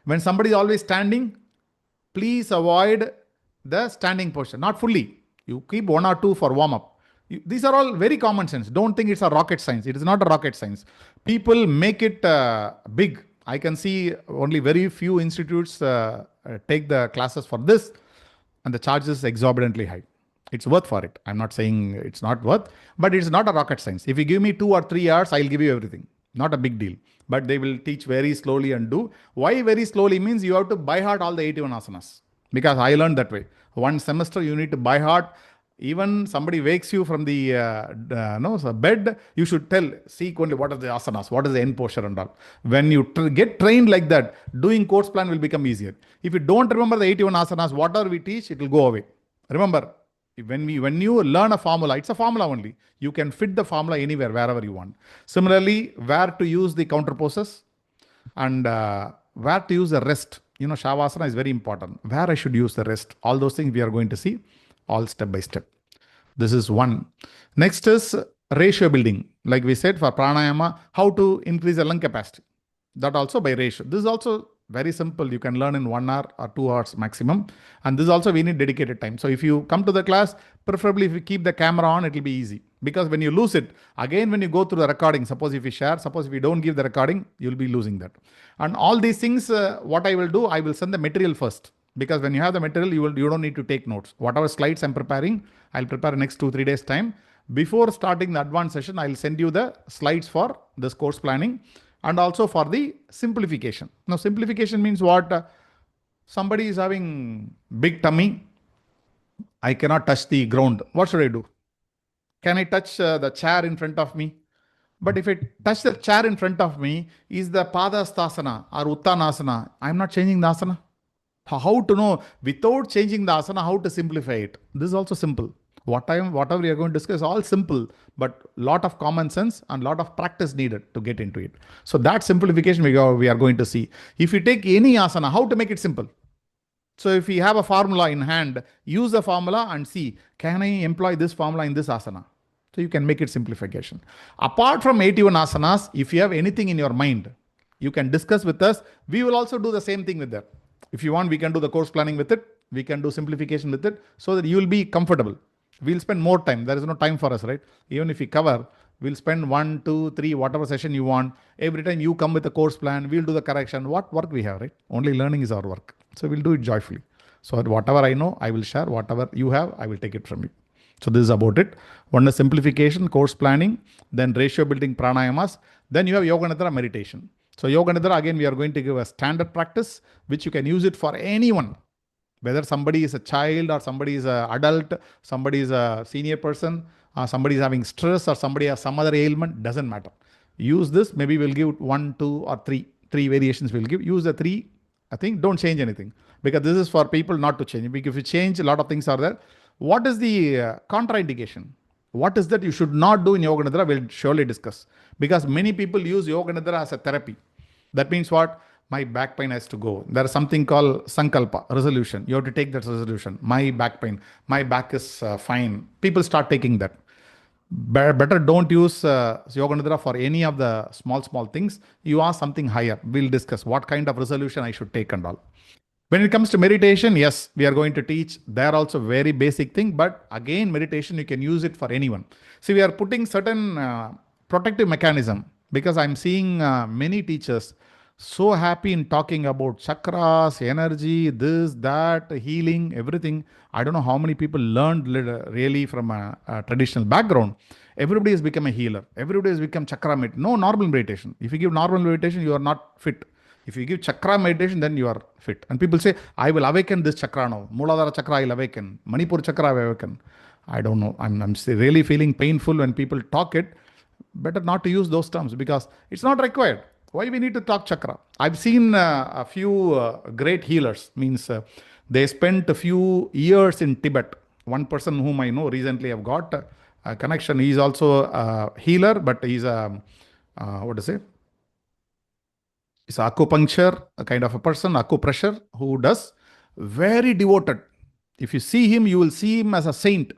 When somebody is always standing, please avoid the standing posture. Not fully. You keep 1 or 2 for warm up. These are all very common sense. Don't think it's a rocket science. It is not a rocket science. People make it big. I can see only very few institutes take the classes for this, and the charge is exorbitantly high. It's worth for it. I'm not saying it's not worth, but it's not a rocket science. If you give me 2 or 3 hours, I'll give you everything. Not a big deal. But they will teach very slowly and do. Why very slowly means you have to by heart all the 81 asanas. Because I learned that way. One semester you need to by heart Even somebody wakes you from the bed, you should tell, seek only what are the asanas, what is the end posture and all. When you get trained like that, doing course plan will become easier. If you don't remember the 81 asanas, whatever we teach, it will go away. Remember, when you learn a formula, it's a formula only. You can fit the formula anywhere, wherever you want. Similarly, where to use the counter poses and where to use the rest. Shavasana is very important. Where I should use the rest. All those things we are going to see all step by step. This is one. Next is ratio building. Like we said, for pranayama, how to increase the lung capacity. That also by ratio. This is also very simple. You can learn in 1 hour or 2 hours maximum. And this also we need dedicated time. So if you come to the class, preferably if you keep the camera on, it will be easy. Because when you lose it, again when you go through the recording, suppose if you share, suppose if you don't give the recording, you'll be losing that. And all these things, what I will do, I will send the material first. Because when you have the material, you don't need to take notes. Whatever slides I'm preparing, I'll prepare next 2-3 days time. Before starting the advanced session, I'll send you the slides for this course planning and also for the simplification. Now, simplification means what? Somebody is having big tummy. I cannot touch the ground. What should I do? Can I touch the chair in front of me? But if I touch the chair in front of me, is the Padasthasana or Uttanasana? I'm not changing the asana. How to know without changing the asana, how to simplify it? This is also simple. Whatever we are going to discuss, all simple, but lot of common sense and lot of practice needed to get into it. So that simplification we are going to see. If you take any asana, how to make it simple? So if you have a formula in hand, use the formula and see, can I employ this formula in this asana? So you can make it simplification. Apart from 81 asanas, if you have anything in your mind, you can discuss with us. We will also do the same thing with that. If you want, we can do the course planning with it. We can do simplification with it so that you will be comfortable. We'll spend more time. There is no time for us, right? Even if we cover, we'll spend 1, 2, 3, whatever session you want. Every time you come with a course plan, we'll do the correction. What work we have, right? Only learning is our work. So we'll do it joyfully. So whatever I know, I will share. Whatever you have, I will take it from you. So this is about it. One is simplification, course planning, then ratio building pranayamas. Then you have Yoga Nidra meditation. So Yoga Nidra, again, we are going to give a standard practice, which you can use it for anyone. Whether somebody is a child or somebody is an adult, somebody is a senior person, somebody is having stress or somebody has some other ailment, doesn't matter. Use this, maybe we'll give 1, 2 or 3 variations we'll give. Use the 3, I think, don't change anything. Because this is for people not to change. Because if you change, a lot of things are there. What is the contraindication? What is that you should not do in Yoga Nidra? We'll surely discuss. Because many people use Yoga Nidra as a therapy. That means what? My back pain has to go. There is something called Sankalpa, resolution. You have to take that resolution. My back pain. My back is fine. People start taking that. Better don't use Yoga Nidra for any of the small things. You ask something higher. We'll discuss what kind of resolution I should take and all. When it comes to meditation, yes, we are going to teach. They are also very basic thing, but again, meditation, you can use it for anyone. See, we are putting certain protective mechanism because I'm seeing many teachers so happy in talking about chakras, energy, this, that, healing, everything. I don't know how many people learned really from a traditional background. Everybody has become a healer. Everybody has become chakra meditation. No normal meditation. If you give normal meditation, you are not fit. If you give chakra meditation, then you are fit. And people say, I will awaken this chakra now. Muladhara chakra, I will awaken. Manipur chakra, I will awaken. I don't know. I'm really feeling painful when people talk it. Better not to use those terms because it's not required. Why we need to talk chakra? I've seen a few great healers. Means they spent a few years in Tibet. One person whom I know recently have got a connection. He's also a healer, but he's a, what to say? He's an acupuncture, a kind of a person, acupressure, who does very devoted. If you see him, you will see him as a saint.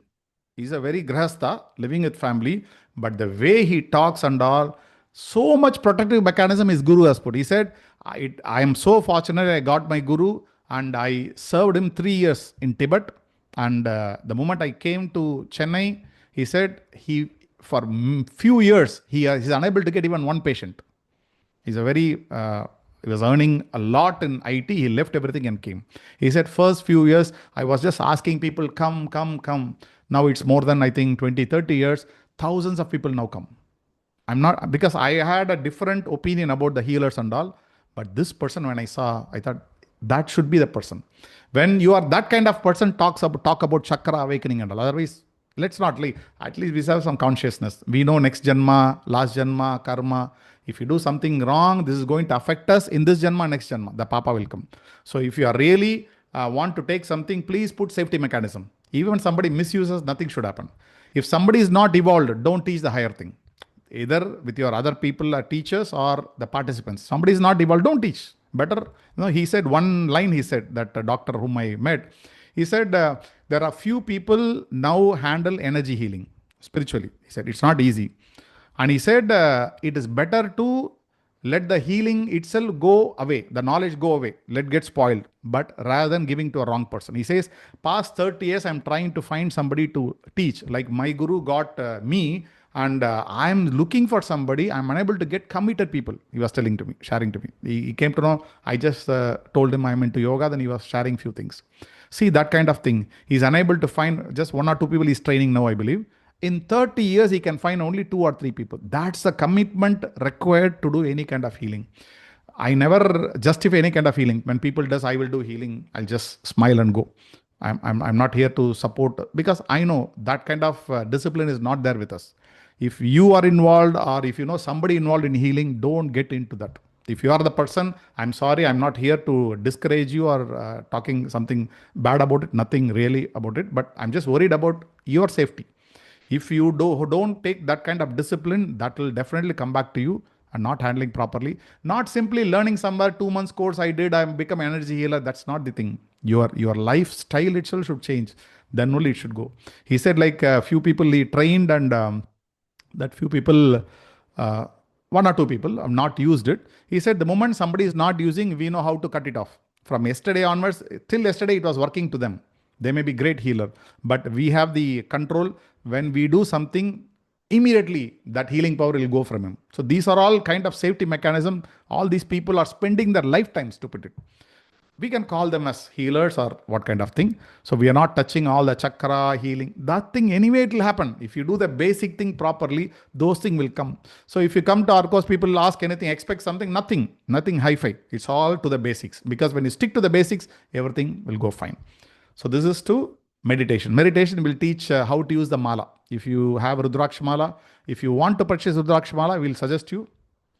He's a very grahastha, living with family, but the way he talks and all, so much protective mechanism his guru has put. He said, I am so fortunate I got my guru and I served him 3 years in Tibet. And the moment I came to Chennai, he said for few years, he's unable to get even one patient. He's he was earning a lot in IT. He left everything and came. He said, first few years, I was just asking people, come. Now it's more than, I think, 20, 30 years. Thousands of people now come. I'm not, because I had a different opinion about the healers and all. But this person, when I saw, I thought, that should be the person. When you are that kind of person, talk about chakra awakening and all. Otherwise, Let's not leave. At least we have some consciousness. We know next janma, last janma, karma. If you do something wrong, this is going to affect us in this janma, next janma. The papa will come. So if you are really want to take something, please put safety mechanism. Even when somebody misuses, nothing should happen. If somebody is not evolved, don't teach the higher thing. Either with your other people, teachers, or the participants. Somebody is not evolved, don't teach. Better, he said one line, he said, that doctor whom I met, he said, there are few people now handle energy healing spiritually. He said, it's not easy. And he said, it is better to let the healing itself go away, the knowledge go away, let get spoiled, but rather than giving to a wrong person. He says, past 30 years, I'm trying to find somebody to teach. Like my guru got me, and I'm looking for somebody. I'm unable to get committed people. He was telling to me, sharing to me. He came to know, I just told him I'm into yoga, then he was sharing few things. See, that kind of thing. He's unable to find just 1 or 2 people he's training now, I believe. In 30 years, he can find only 2 or 3 people. That's the commitment required to do any kind of healing. I never justify any kind of healing. When people does, I will do healing, I'll just smile and go. I'm not here to support, because I know that kind of discipline is not there with us. If you are involved, or if you know somebody involved in healing, don't get into that. If you are the person, I'm sorry, I'm not here to discourage you or talking something bad about it, nothing really about it, but I'm just worried about your safety. If you don't take that kind of discipline, that will definitely come back to you, and not handling properly. Not simply learning somewhere 2 months course I did, I'm become energy healer. That's not the thing. Your lifestyle itself should change. Then only it should go. He said like a few people he trained, and that few people, 1 or 2 people have not used it. He said the moment somebody is not using, we know how to cut it off. From yesterday onwards, till yesterday it was working to them. They may be great healer, but we have the control. When we do something, immediately that healing power will go from him. So these are all kind of safety mechanism. All these people are spending their lifetimes to put it. We can call them as healers or what kind of thing. So we are not touching all the chakra healing. That thing anyway, it will happen. If you do the basic thing properly, those things will come. So if you come to our course, people ask anything, expect something, nothing hi-fi. It's all to the basics. Because when you stick to the basics, everything will go fine. So this is to meditation. Meditation will teach how to use the mala. If you have Rudraksh mala, if you want to purchase Rudraksh mala, we'll suggest you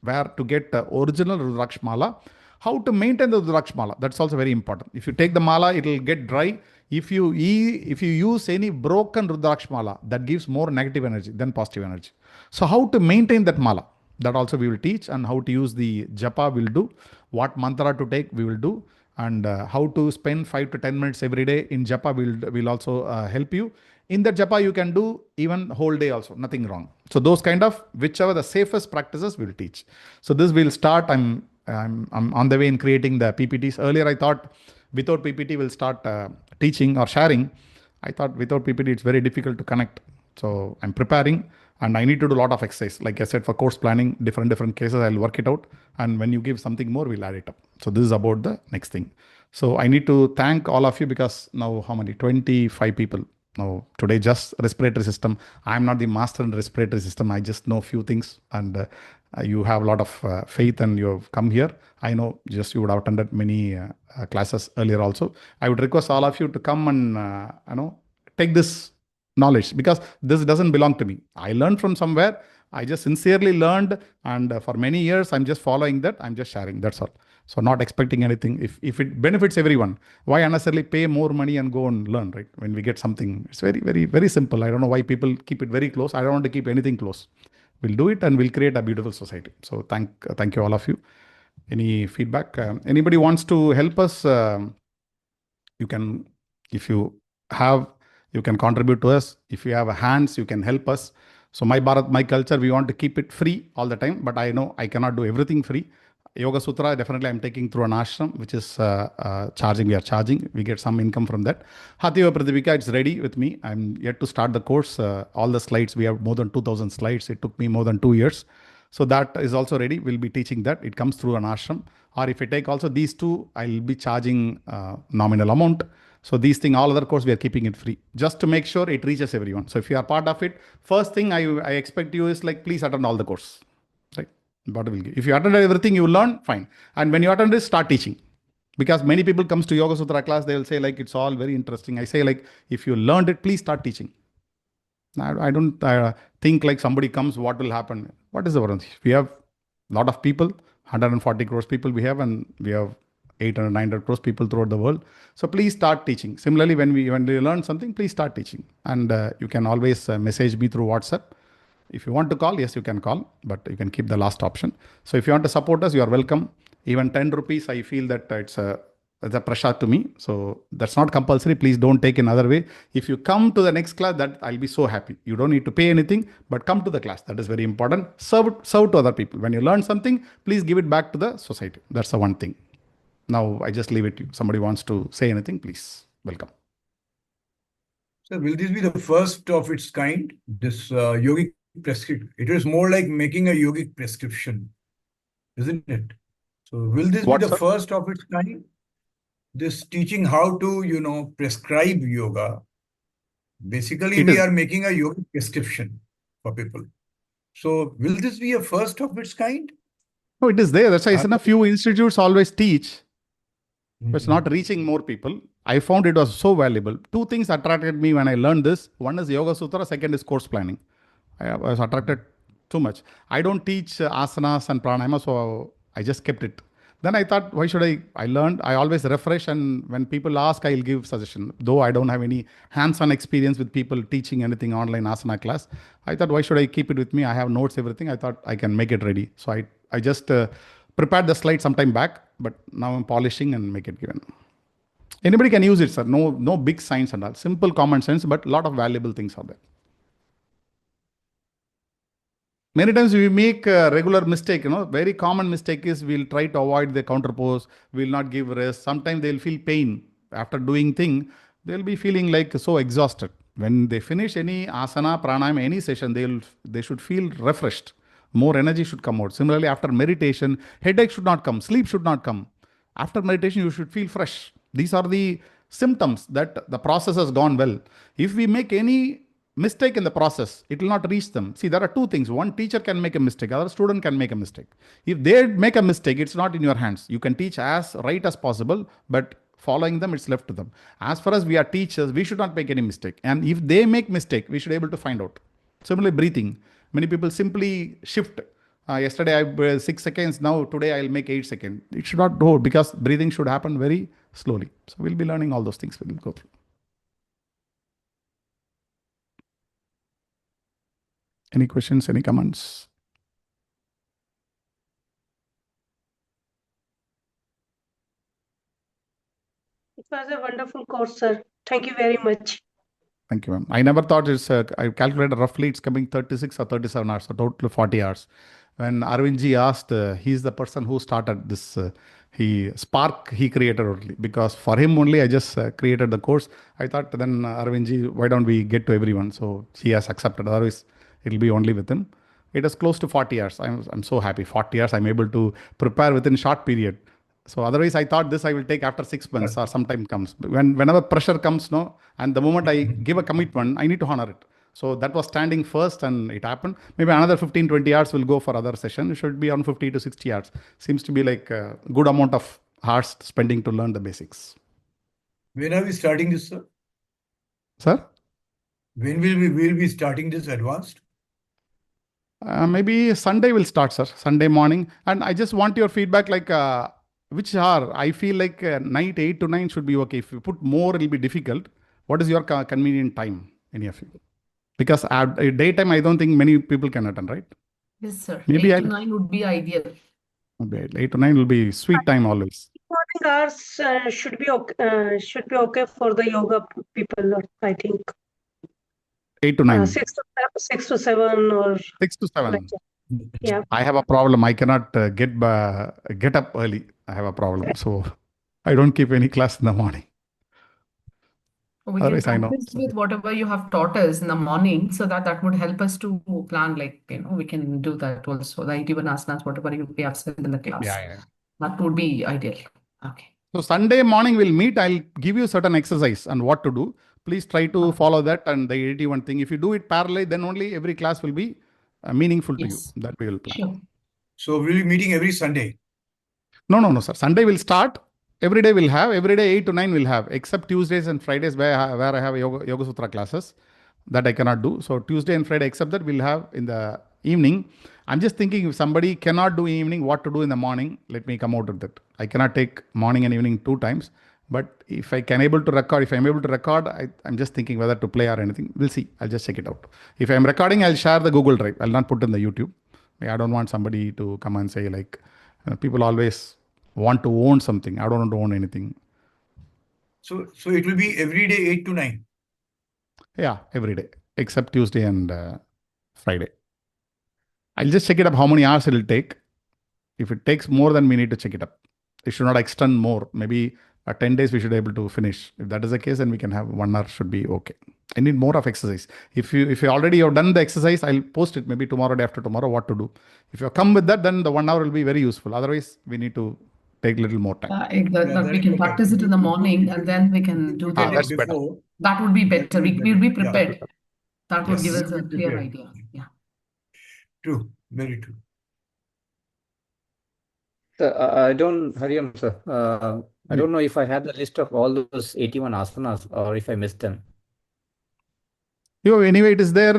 where to get original Rudraksh mala. How to maintain the Rudraksh mala, that's also very important. If you take the mala, it will get dry. If you use any broken Rudraksh mala, that gives more negative energy than positive energy. So how to maintain that mala, that also we will teach, and how to use the japa we'll do, what mantra to take we will do, and how to spend 5 to 10 minutes every day in japa will also help you. In that japa, you can do even whole day also, nothing wrong. So those kind of, whichever the safest practices we'll teach. So this will start, I'm on the way in creating the PPTs. Earlier, I thought without PPT, we'll start teaching or sharing. I thought without PPT, it's very difficult to connect. So I'm preparing, and I need to do a lot of exercise. Like I said, for course planning, different cases, I'll work it out. And when you give something more, we'll add it up. So this is about the next thing. So I need to thank all of you, because now how many? 25 people. Now today, just respiratory system. I'm not the master in respiratory system. I just know few things, and you have a lot of faith, and you have come here. I know just you would have attended many classes earlier also. I would request all of you to come and take this knowledge, because this doesn't belong to me. I learned from somewhere. I just sincerely learned, and for many years I'm just following that. I'm just sharing. That's all. So not expecting anything. If it benefits everyone, why unnecessarily pay more money and go and learn, right? When we get something, it's very, very, very simple. I don't know why people keep it very close. I don't want to keep anything close. We'll do it, and we'll create a beautiful society. So thank you all of you. Any feedback? Anybody wants to help us? You can, if you have, you can contribute to us. If you have hands, you can help us. So my Bharat, my culture, we want to keep it free all the time, but I know I cannot do everything free. Yoga Sutra, definitely I'm taking through an ashram, which is charging. We are charging. We get some income from that. Hathiva Pradipika, it's ready with me. I'm yet to start the course. All the slides, we have more than 2,000 slides. It took me more than 2 years. So that is also ready. We'll be teaching that. It comes through an ashram. Or if I take also these two, I'll be charging nominal amount. So these things, all other course, we are keeping it free, just to make sure it reaches everyone. So if you are part of it, first thing I expect you is like, please attend all the course, right? But will give. If you attend everything, you will learn, fine. And when you attend this, start teaching. Because many people comes to Yoga Sutra class, they will say like, it's all very interesting. I say like, if you learned it, please start teaching. I don't think like somebody comes, what will happen? What is the difference? We have a lot of people, 140 crores people we have, and we have 800, 900 crores people throughout the world. So please start teaching. Similarly, when we learn something, please start teaching. And you can always message me through WhatsApp. If you want to call, yes, you can call, but you can keep the last option. So if you want to support us, you are welcome. Even 10 rupees, I feel that it's a pressure to me. So that's not compulsory. Please don't take another way. If you come to the next class, that I'll be so happy. You don't need to pay anything, but come to the class. That is very important. Serve to other people. When you learn something, please give it back to the society. That's the one thing. Now I just leave it to you. Somebody wants to say anything, please. Welcome. So will this be the first of its kind? This yogic prescription. It is more like making a yogic prescription, isn't it? So will this be What, the sir? first of its kind? This teaching how to prescribe yoga. Basically, It we is. are making a yogic prescription for people. So will this be a first of its kind? No, it is there. That's why I Are said a few institutes always teach. It's not Mhm. reaching more people. I found it was so valuable. Two things attracted me when I learned this. One is Yoga Sutra, second is course planning. I was attracted too much. I don't teach asanas and pranayama, so I just kept it. Then I thought, why should I? I learned, I always refresh, and when people ask, I'll give suggestion. Though I don't have any hands-on experience with people teaching anything online asana class, I thought, why should I keep it with me? I have notes, everything. I thought I can make it ready. So I just prepared the slide sometime back, but now I'm polishing and make it given. Anybody can use it, sir. No big science and all. Simple common sense, but a lot of valuable things are there. Many times we make a regular mistake, very common mistake is we'll try to avoid the counter pose, we'll not give rest. Sometimes they'll feel pain after doing thing. They'll be feeling like so exhausted. When they finish any asana, pranayama, any session, they should feel refreshed. More energy should come out. Similarly, after meditation, headache should not come, sleep should not come. After meditation, you should feel fresh. These are the symptoms that the process has gone well. If we make any mistake in the process, it will not reach them. See, there are two things. One, teacher can make a mistake, other student can make a mistake. If they make a mistake, it's not in your hands. You can teach as right as possible, but following them, it's left to them. As far as we are teachers, we should not make any mistake. And if they make mistake, we should be able to find out. Similarly, breathing. Many people simply shift. Yesterday I 6 seconds. Now today I'll make 8 seconds. It should not go because breathing should happen very slowly. So we'll be learning all those things. We'll go through. Any questions? Any comments? It was a wonderful course, sir. Thank you very much. Thank you, ma'am. I never thought I calculated roughly it's coming 36 or 37 hours, so total 40 hours. When Arvindji asked, he's the person who started this, he created only, because for him only I just created the course. I thought then Arvindji, why don't we get to everyone? So he has accepted, otherwise it'll be only with him. It is close to 40 hours. I'm so happy. 40 hours I'm able to prepare within short period. So otherwise, I thought this I will take after 6 months or sometime comes. Whenever pressure comes, no, and the moment I give a commitment, I need to honor it. So that was standing first, and it happened. Maybe another 15, 20 hours will go for other session. It should be on 50 to 60 hours. Seems to be like a good amount of hours spending to learn the basics. When are we starting this, sir? Sir? When will we be starting this advanced? Maybe Sunday will start, sir. Sunday morning. And I just want your feedback, like which hour? I feel like night 8 to 9 should be okay. If you put more, it'll be difficult. What is your convenient time, any of you? Because at daytime, I don't think many people can attend, right? Yes, sir. Maybe 8 to 9 would be ideal. maybe 8 to 9 will be sweet time always. Morning hours should be okay for the yoga people, I think. 8 to 9. 6 to 7 or 6 to 7. like that. Yeah. I have a problem. I cannot get up early. I have a problem. So I don't keep any class in the morning. We can Otherwise, I know. practice with whatever you have taught us in the morning, so that would help us to plan, like, we can do that also. The 81 asanas, whatever we have said in the class. Yeah. That would be ideal. Okay. So Sunday morning we'll meet. I'll give you certain exercise and what to do. Please try to follow that and the 81 thing. If you do it parallel, then only every class will be meaningful to you. Yes. That we will plan. Sure. So we'll be meeting every Sunday. No, sir. Sunday will start. Every day we'll have. Every day 8 to 9 we'll have, except Tuesdays and Fridays where I have Yoga Sutra classes. That I cannot do. So Tuesday and Friday, except that we'll have in the evening. I'm just thinking if somebody cannot do evening, what to do in the morning, let me come out with that. I cannot take morning and evening 2 times. But if I can able to record, if I'm able to record, I'm just thinking whether to play or anything. We'll see. I'll just check it out. If I'm recording, I'll share the Google Drive. I'll not put in the YouTube. I don't want somebody to come and say like, people always want to own something. I don't want to own anything. So it will be every day 8 to 9. Yeah, every day except Tuesday and Friday. I'll just check it up how many hours it will take. If it takes more, then we need to check it up. It should not extend more. Maybe 10 days we should be able to finish. If that is the case, then we can have 1 hour should be okay. I need more of exercise. If you already have done the exercise, I'll post it maybe tomorrow, day after tomorrow, what to do. If you come with that, then the 1 hour will be very useful. Otherwise, we need to take a little more time. That we can practice it in the morning and then we can do the. That's better. That would be better. We'll be prepared. Yeah. That would Yes. give us a Be clear prepared. idea. Yeah. True. Very true. Sir, I don't, Hariam, sir. I don't know if I have the list of all those 81 asanas or if I missed them. Anyway, it is there.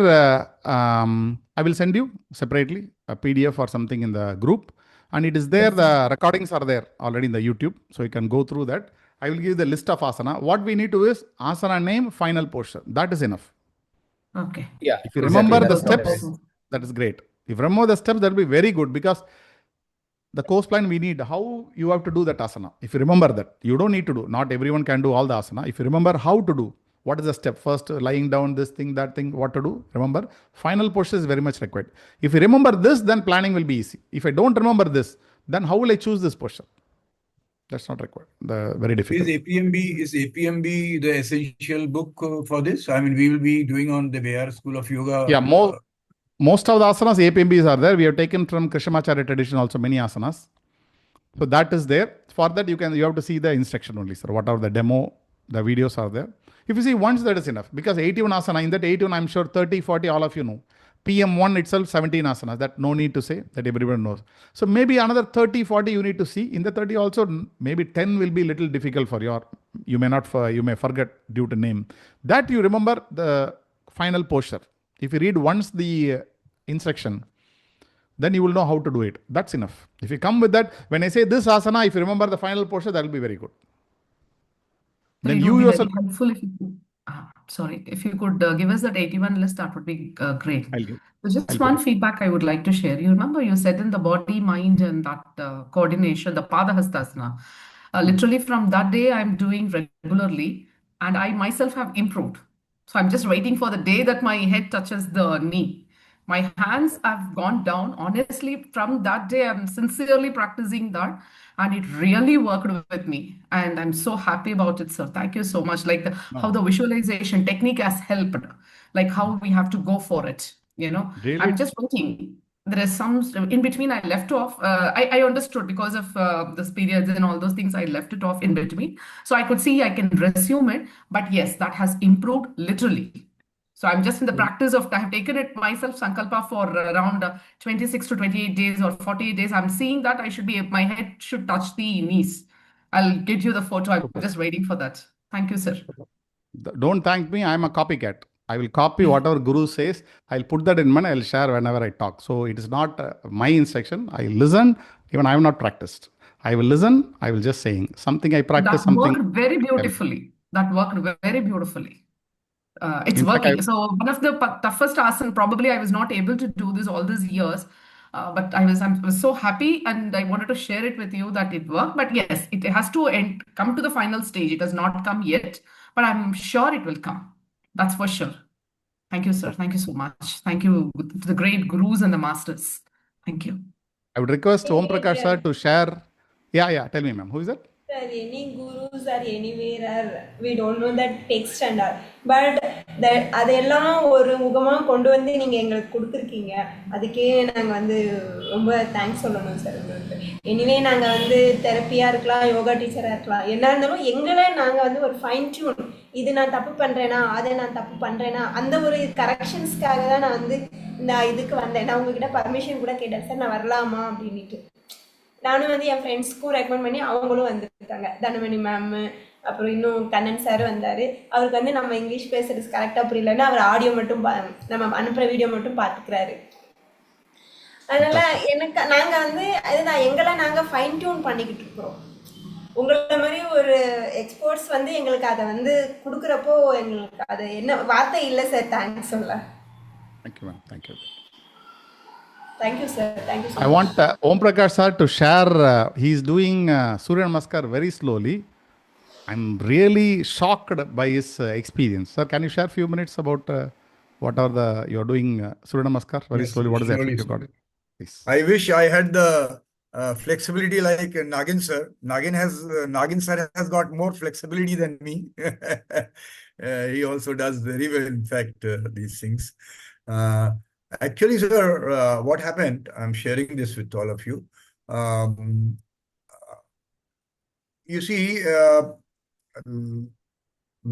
I will send you separately a PDF or something in the group. And it is there. The recordings are there already in the YouTube. So you can go through that. I will give you the list of asana. What we need to do is asana name, final posture. That is enough. Okay. Yeah. If you remember the Exactly. steps, that is great. If you remember the steps, that will be very good because the course plan we need how you have to do that asana. If you remember that, you don't need to do. Not everyone can do all the asana. If you remember how to do, what is the step? First, lying down, this thing, that thing, what to do. Remember, final posture is very much required. If you remember this, then planning will be easy. If I don't remember this, then how will I choose this posture? That's not required. Very difficult. Is APMB the essential book for this? I mean, we will be doing on the BHARATH School of Yoga. Yeah, most of the asanas, APMBs are there. We have taken from Krishnamacharya tradition also many asanas. So that is there. For that, you have to see the instruction only, sir. Whatever the demo, the videos are there. If you see once, that is enough. Because 81 asana, in that 81, I'm sure 30, 40, all of you know. PM1 itself, 17 asanas. That no need to say, that everyone knows. So maybe another 30, 40 you need to see. In the 30 also, maybe 10 will be little difficult for you may forget due to name. That you remember the final posture. If you read once the instruction, then you will know how to do it. That's enough. If you come with that, when I say this asana, if you remember the final posture, that will be very good. Then you yourself. Helpful if you could, sorry, if you could give us that 81 list, that would be great. Just one feedback I would like to share. You remember you said in the body, mind, and that coordination, the Padahastasana. Literally from that day, I'm doing regularly, and I myself have improved. So I'm just waiting for the day that my head touches the knee. My hands have gone down. Honestly, from that day, I'm sincerely practicing that. And it really worked with me. And I'm so happy about it, sir. Thank you so much. Like how the visualization technique has helped, like how we have to go for it. Really? I'm just waiting. There is some in between I left off. I understood because of this periods and all those things, I left it off in between. So I could see I can resume it. But yes, that has improved literally. So I'm just in the practice of, I have taken it myself, Sankalpa, for around 26 to 28 days or 48 days. I'm seeing that my head should touch the knees. I'll get you the photo. I'm just waiting for that. Thank you, sir. Don't thank me. I'm a copycat. I will copy whatever Guru says. I'll put that in mind. I'll share whenever I talk. So it is not my instruction. I listen. Even I have not practiced. I will listen. I will just saying something I practice. That worked very beautifully. It's working. So one of the toughest asana, probably I was not able to do this all these years, but I was so happy and I wanted to share it with you that it worked. But yes, it has to come to the final stage. It has not come yet, but I'm sure it will come. That's for sure. Thank you, sir. Thank you so much. Thank you to the great gurus and the masters. Thank you. I would request Om Prakash sir to share. Yeah. Tell me, ma'am. Who is that? Sir, any gurus or anywhere, we don't know that text and all. But அதெல்லாம் ஒரு முகமா கொண்டு வந்து நீங்க எங்களுக்கு கொடுத்துருக்கீங்க. அதுக்கே நாங்க வந்து ரொம்ப தேங்க்ஸ் சொல்லணும் சார் உங்களுக்கு. எனிவே நாங்க வந்து தெரப்பியா இருக்கலாம், யோகா டீச்சரா இருக்கலாம், என்ன இருந்தாலும் எங்களை நாங்க வந்து ஒரு ஃபைன் டியூன், இது நான் தப்பு பண்றேனா, அதை நான் தப்பு பண்றேனா, அந்த ஒரு கரெக்ஷன்ஸ்க்காக தான் நான் வந்து இந்த இதுக்கு வந்தேன். நான் உங்ககிட்ட பர்மிஷன் கூட கேட்டேன் சார், நான் வரலாமா அப்படின்ட்டு. நானும் வந்து என் ஃப்ரெண்ட்ஸ்க்கும் ரெக்கமெண்ட் பண்ணி அவங்களும் வந்துருக்காங்க. தனமணி மேம், அப்புறம் இன்னும் கண்ணன் சார் வந்தார். அவருக்கு வந்து நம்ம இங்கிலீஷ் பேசுறது கரெக்டாக புரியலன்னா அவர் ஆடியோ மட்டும் நம்ம அனுப்புகிற வீடியோ மட்டும் பார்த்துக்கிறாரு. அதனால நாங்கள் வந்து அதுதான் எங்களை நாங்கள் ஃபைன் டியூன் பண்ணிக்கிட்டு இருக்கிறோம். உங்களை மாதிரி ஒரு எக்ஸ்பர்ட்ஸ் வந்து எங்களுக்கு அதை வந்து கொடுக்குறப்போ எங்களுக்கு அது என்ன வார்த்தை இல்லை சார் தேங்க்ஸ் சொல்ல. Thank you, ma'am. Thank you. Thank you, sir. Thank you so much. I want Om Prakash sir to share. He is doing Surya Namaskar very slowly. I'm really shocked by his experience. Sir, can you share a few minutes about what are you're doing Surya Namaskar very slowly? What is the effect you got? Please. I wish I had the flexibility like Nagin sir. Nagin sir has got more flexibility than me. He also does very well, in fact, these things. Actually, sir, what happened, I'm sharing this with all of you. You see,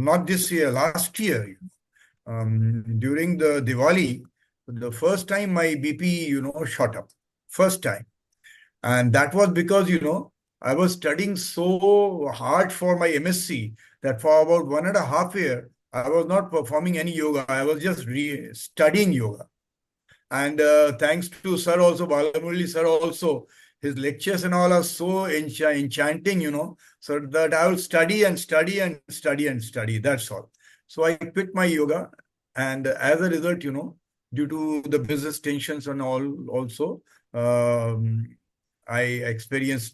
not this year, last year, during the Diwali, the first time my BP, shot up. First time. And that was because, I was studying so hard for my MSc that for about 1.5 years, I was not performing any yoga. I was just studying yoga. And thanks to sir also, Balamurali sir also, his lectures and all are so enchanting, so that I will study and study and study and study. That's all. So I quit my yoga. And as a result, due to the business tensions and all also, I experienced,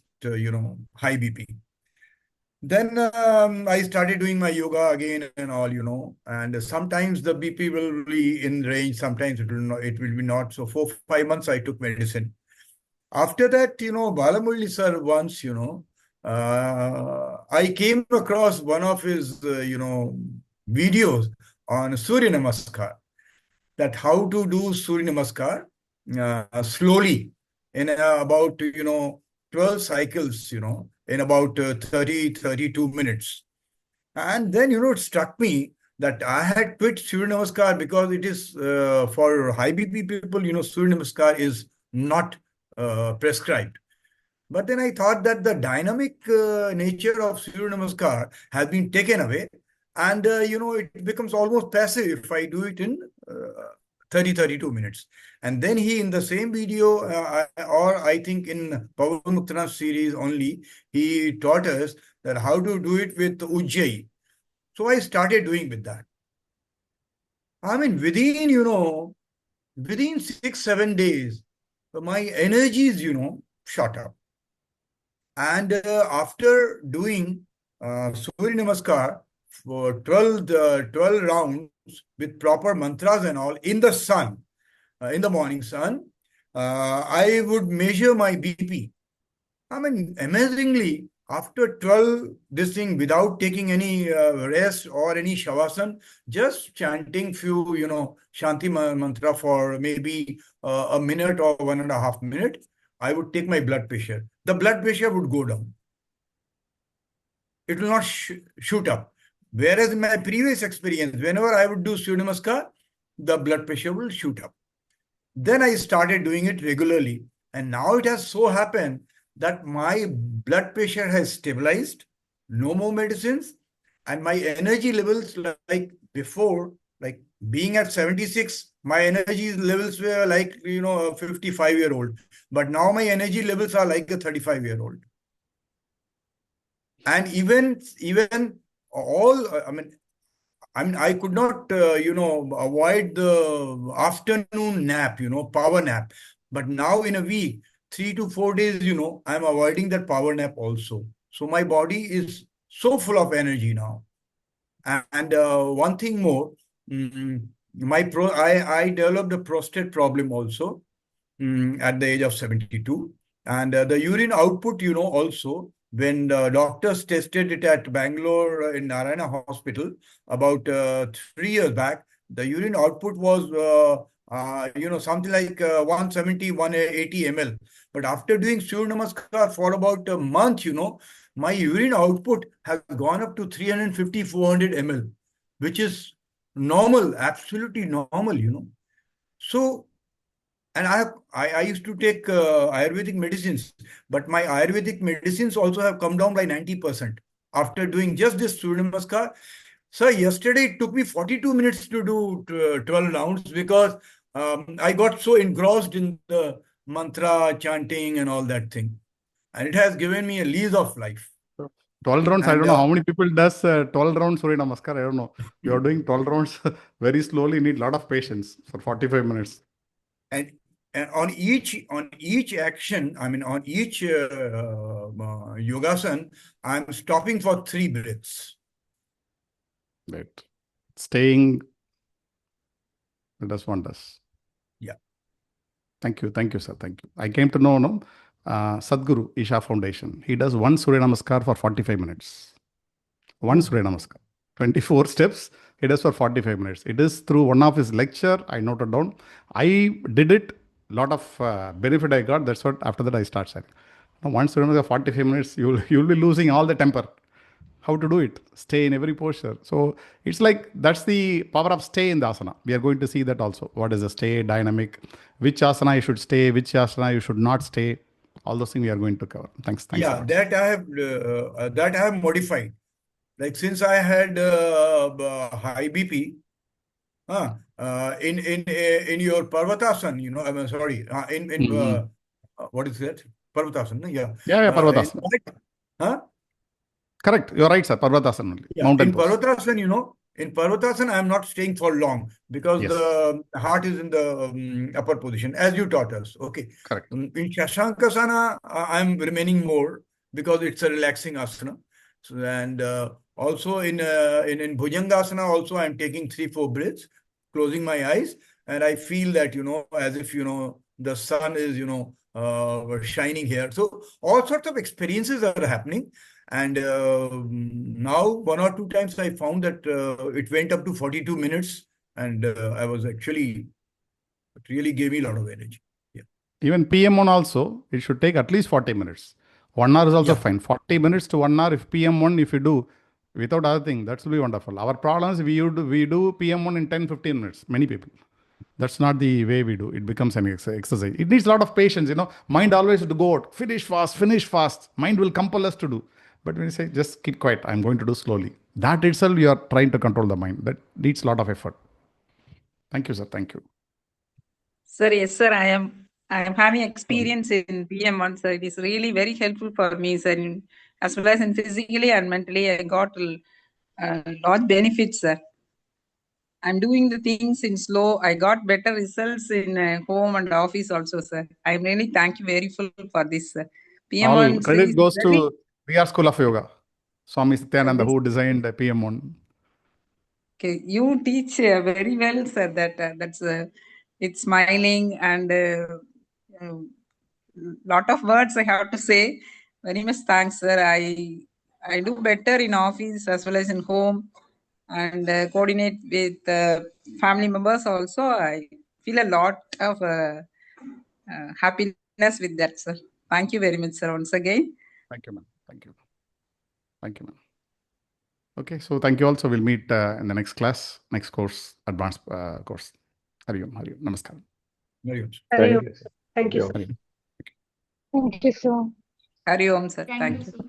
high BP. Then I started doing my yoga again and all, and sometimes the BP will be in range, sometimes it will be not. So 4-5 months I took medicine. After that, Balamurali sir once, I came across one of his, videos on Surya Namaskar, that how to do Surya Namaskar slowly in about, 12 cycles, in about 32 minutes. And then, it struck me that I had quit Surya Namaskar because it is for high BP people, Surya Namaskar is not prescribed. But then I thought that the dynamic nature of Surya Namaskar has been taken away. And, it becomes almost passive if I do it in 32 minutes. And then he, in the same video, or I think in Pawan Muktana's series only, he taught us that how to do it with Ujjayi. So I started doing with that. I mean, within 6-7 days, my energies, shot up. And after doing Surya Namaskar for 12 rounds with proper mantras and all in the sun, in the morning sun, I would measure my BP. I mean, amazingly, after 12, this thing without taking any rest or any shavasana, just chanting few, Shanti mantra for maybe a minute or 1.5 minutes, I would take my blood pressure. The blood pressure would go down. It will not shoot up. Whereas in my previous experience, whenever I would do Surya Namaskar, the blood pressure will shoot up. Then I started doing it regularly. And now it has so happened that my blood pressure has stabilized, no more medicines, and my energy levels like before, like being at 76, my energy levels were like, a 55-year-old. But now my energy levels are like a 35-year-old. And even all, I could not, avoid the afternoon nap, power nap. But now in a week, 3 to 4 days, I'm avoiding that power nap also. So my body is so full of energy now. And one thing more, I developed a prostate problem also at the age of 72. And the urine output, also, when the doctors tested it at Bangalore in Narayana Hospital about 3 years back, the urine output was, something like 170, 180 ml. But after doing Surya Namaskar for about a month, my urine output has gone up to 350, 400 ml, which is normal, absolutely normal, So, and I used to take Ayurvedic medicines, but my Ayurvedic medicines also have come down by 90%. after doing just this Surya Namaskar. Sir, yesterday it took me 42 minutes to do 12 rounds because I got so engrossed in the mantra, chanting and all that thing. And it has given me a lease of life. 12 rounds, I And, don't know how many people does 12 rounds Surya Namaskar. I don't know. You are doing 12 rounds very slowly, need a lot of patience for 45 minutes. And on each action, I mean, on each yogasan, I'm stopping for 3 breaths. Right. Staying, it does wonders. Yeah. Thank you, sir. Thank you. I came to know Sadhguru Isha Foundation. He does one Surya Namaskar for 45 minutes. One Surya Namaskar. 24 steps. He does for 45 minutes. It is through one of his lecture. I noted down. I did it. Lot of benefit I got. That's what. After that, I start saying. Now, one Surya Namaskar 45 minutes. You'll be losing all the temper. How to do it? Stay in every posture. So it's like that's the power of stay in the asana. We are going to see that also. What is the stay dynamic? Which asana you should stay? Which asana you should not stay? All those things we are going to cover. Thanks. Yeah, a lot. that I have modified. Like since I had high BP, in your Parvatasana, I'm sorry, what is that? Parvatasana, yeah. Yeah, Parvatasana. Correct. You're right, sir. Parvatasana only. Yeah, Mountain in pose. Parvatasana, in Parvatasana, I'm not staying for long because the heart is in the upper position, as you taught us. Okay. Correct. In Shashankasana, I'm remaining more because it's a relaxing asana. So, and also in Bhujangasana, also I'm taking 3-4 breaths, closing my eyes, and I feel that, as if, the sun is, shining here. So all sorts of experiences are happening. And now 1 or 2 times I found that it went up to 42 minutes and I was actually, it really gave me a lot of energy. Yeah. Even PM1 also, it should take at least 40 minutes. 1 hour is also fine. 40 minutes to 1 hour, if PM1, if you do without other thing, that will be wonderful. Our problem is we do PM1 in 10-15 minutes, many people. That's not the way we do. It becomes an exercise. It needs a lot of patience, Mind always to go out, finish fast. Mind will compel us to do. But when you say, just keep quiet, I'm going to do slowly. That itself, you are trying to control the mind. That needs a lot of effort. Thank you, sir. Thank you. Sir, yes, sir. I am having experience in PM1, sir. It is really very helpful for me, sir. As well as in physically and mentally, I got a lot benefits, sir. I'm doing the things in slow. I got better results in home and office also, sir. I really thank you very full for this, sir. PM1 All credit goes to VR School of Yoga. Swami Satyananda, who designed PM1. Okay, you teach very well, sir. That's it's smiling and lot of words I have to say. Very much thanks, sir. I do better in office as well as in home and coordinate with family members also. I feel a lot of happiness with that, sir. Thank you very much, sir, once again. Thank you, ma'am. Thank you, ma'am. Okay, so thank you also. We'll meet in the next class, next course, advanced course. Hari Om, Namaskaram. Hari Om. Hari Om. Thank you, sir. Hari Om. Thank you, sir. Hari Om, sir. Thank you, sir.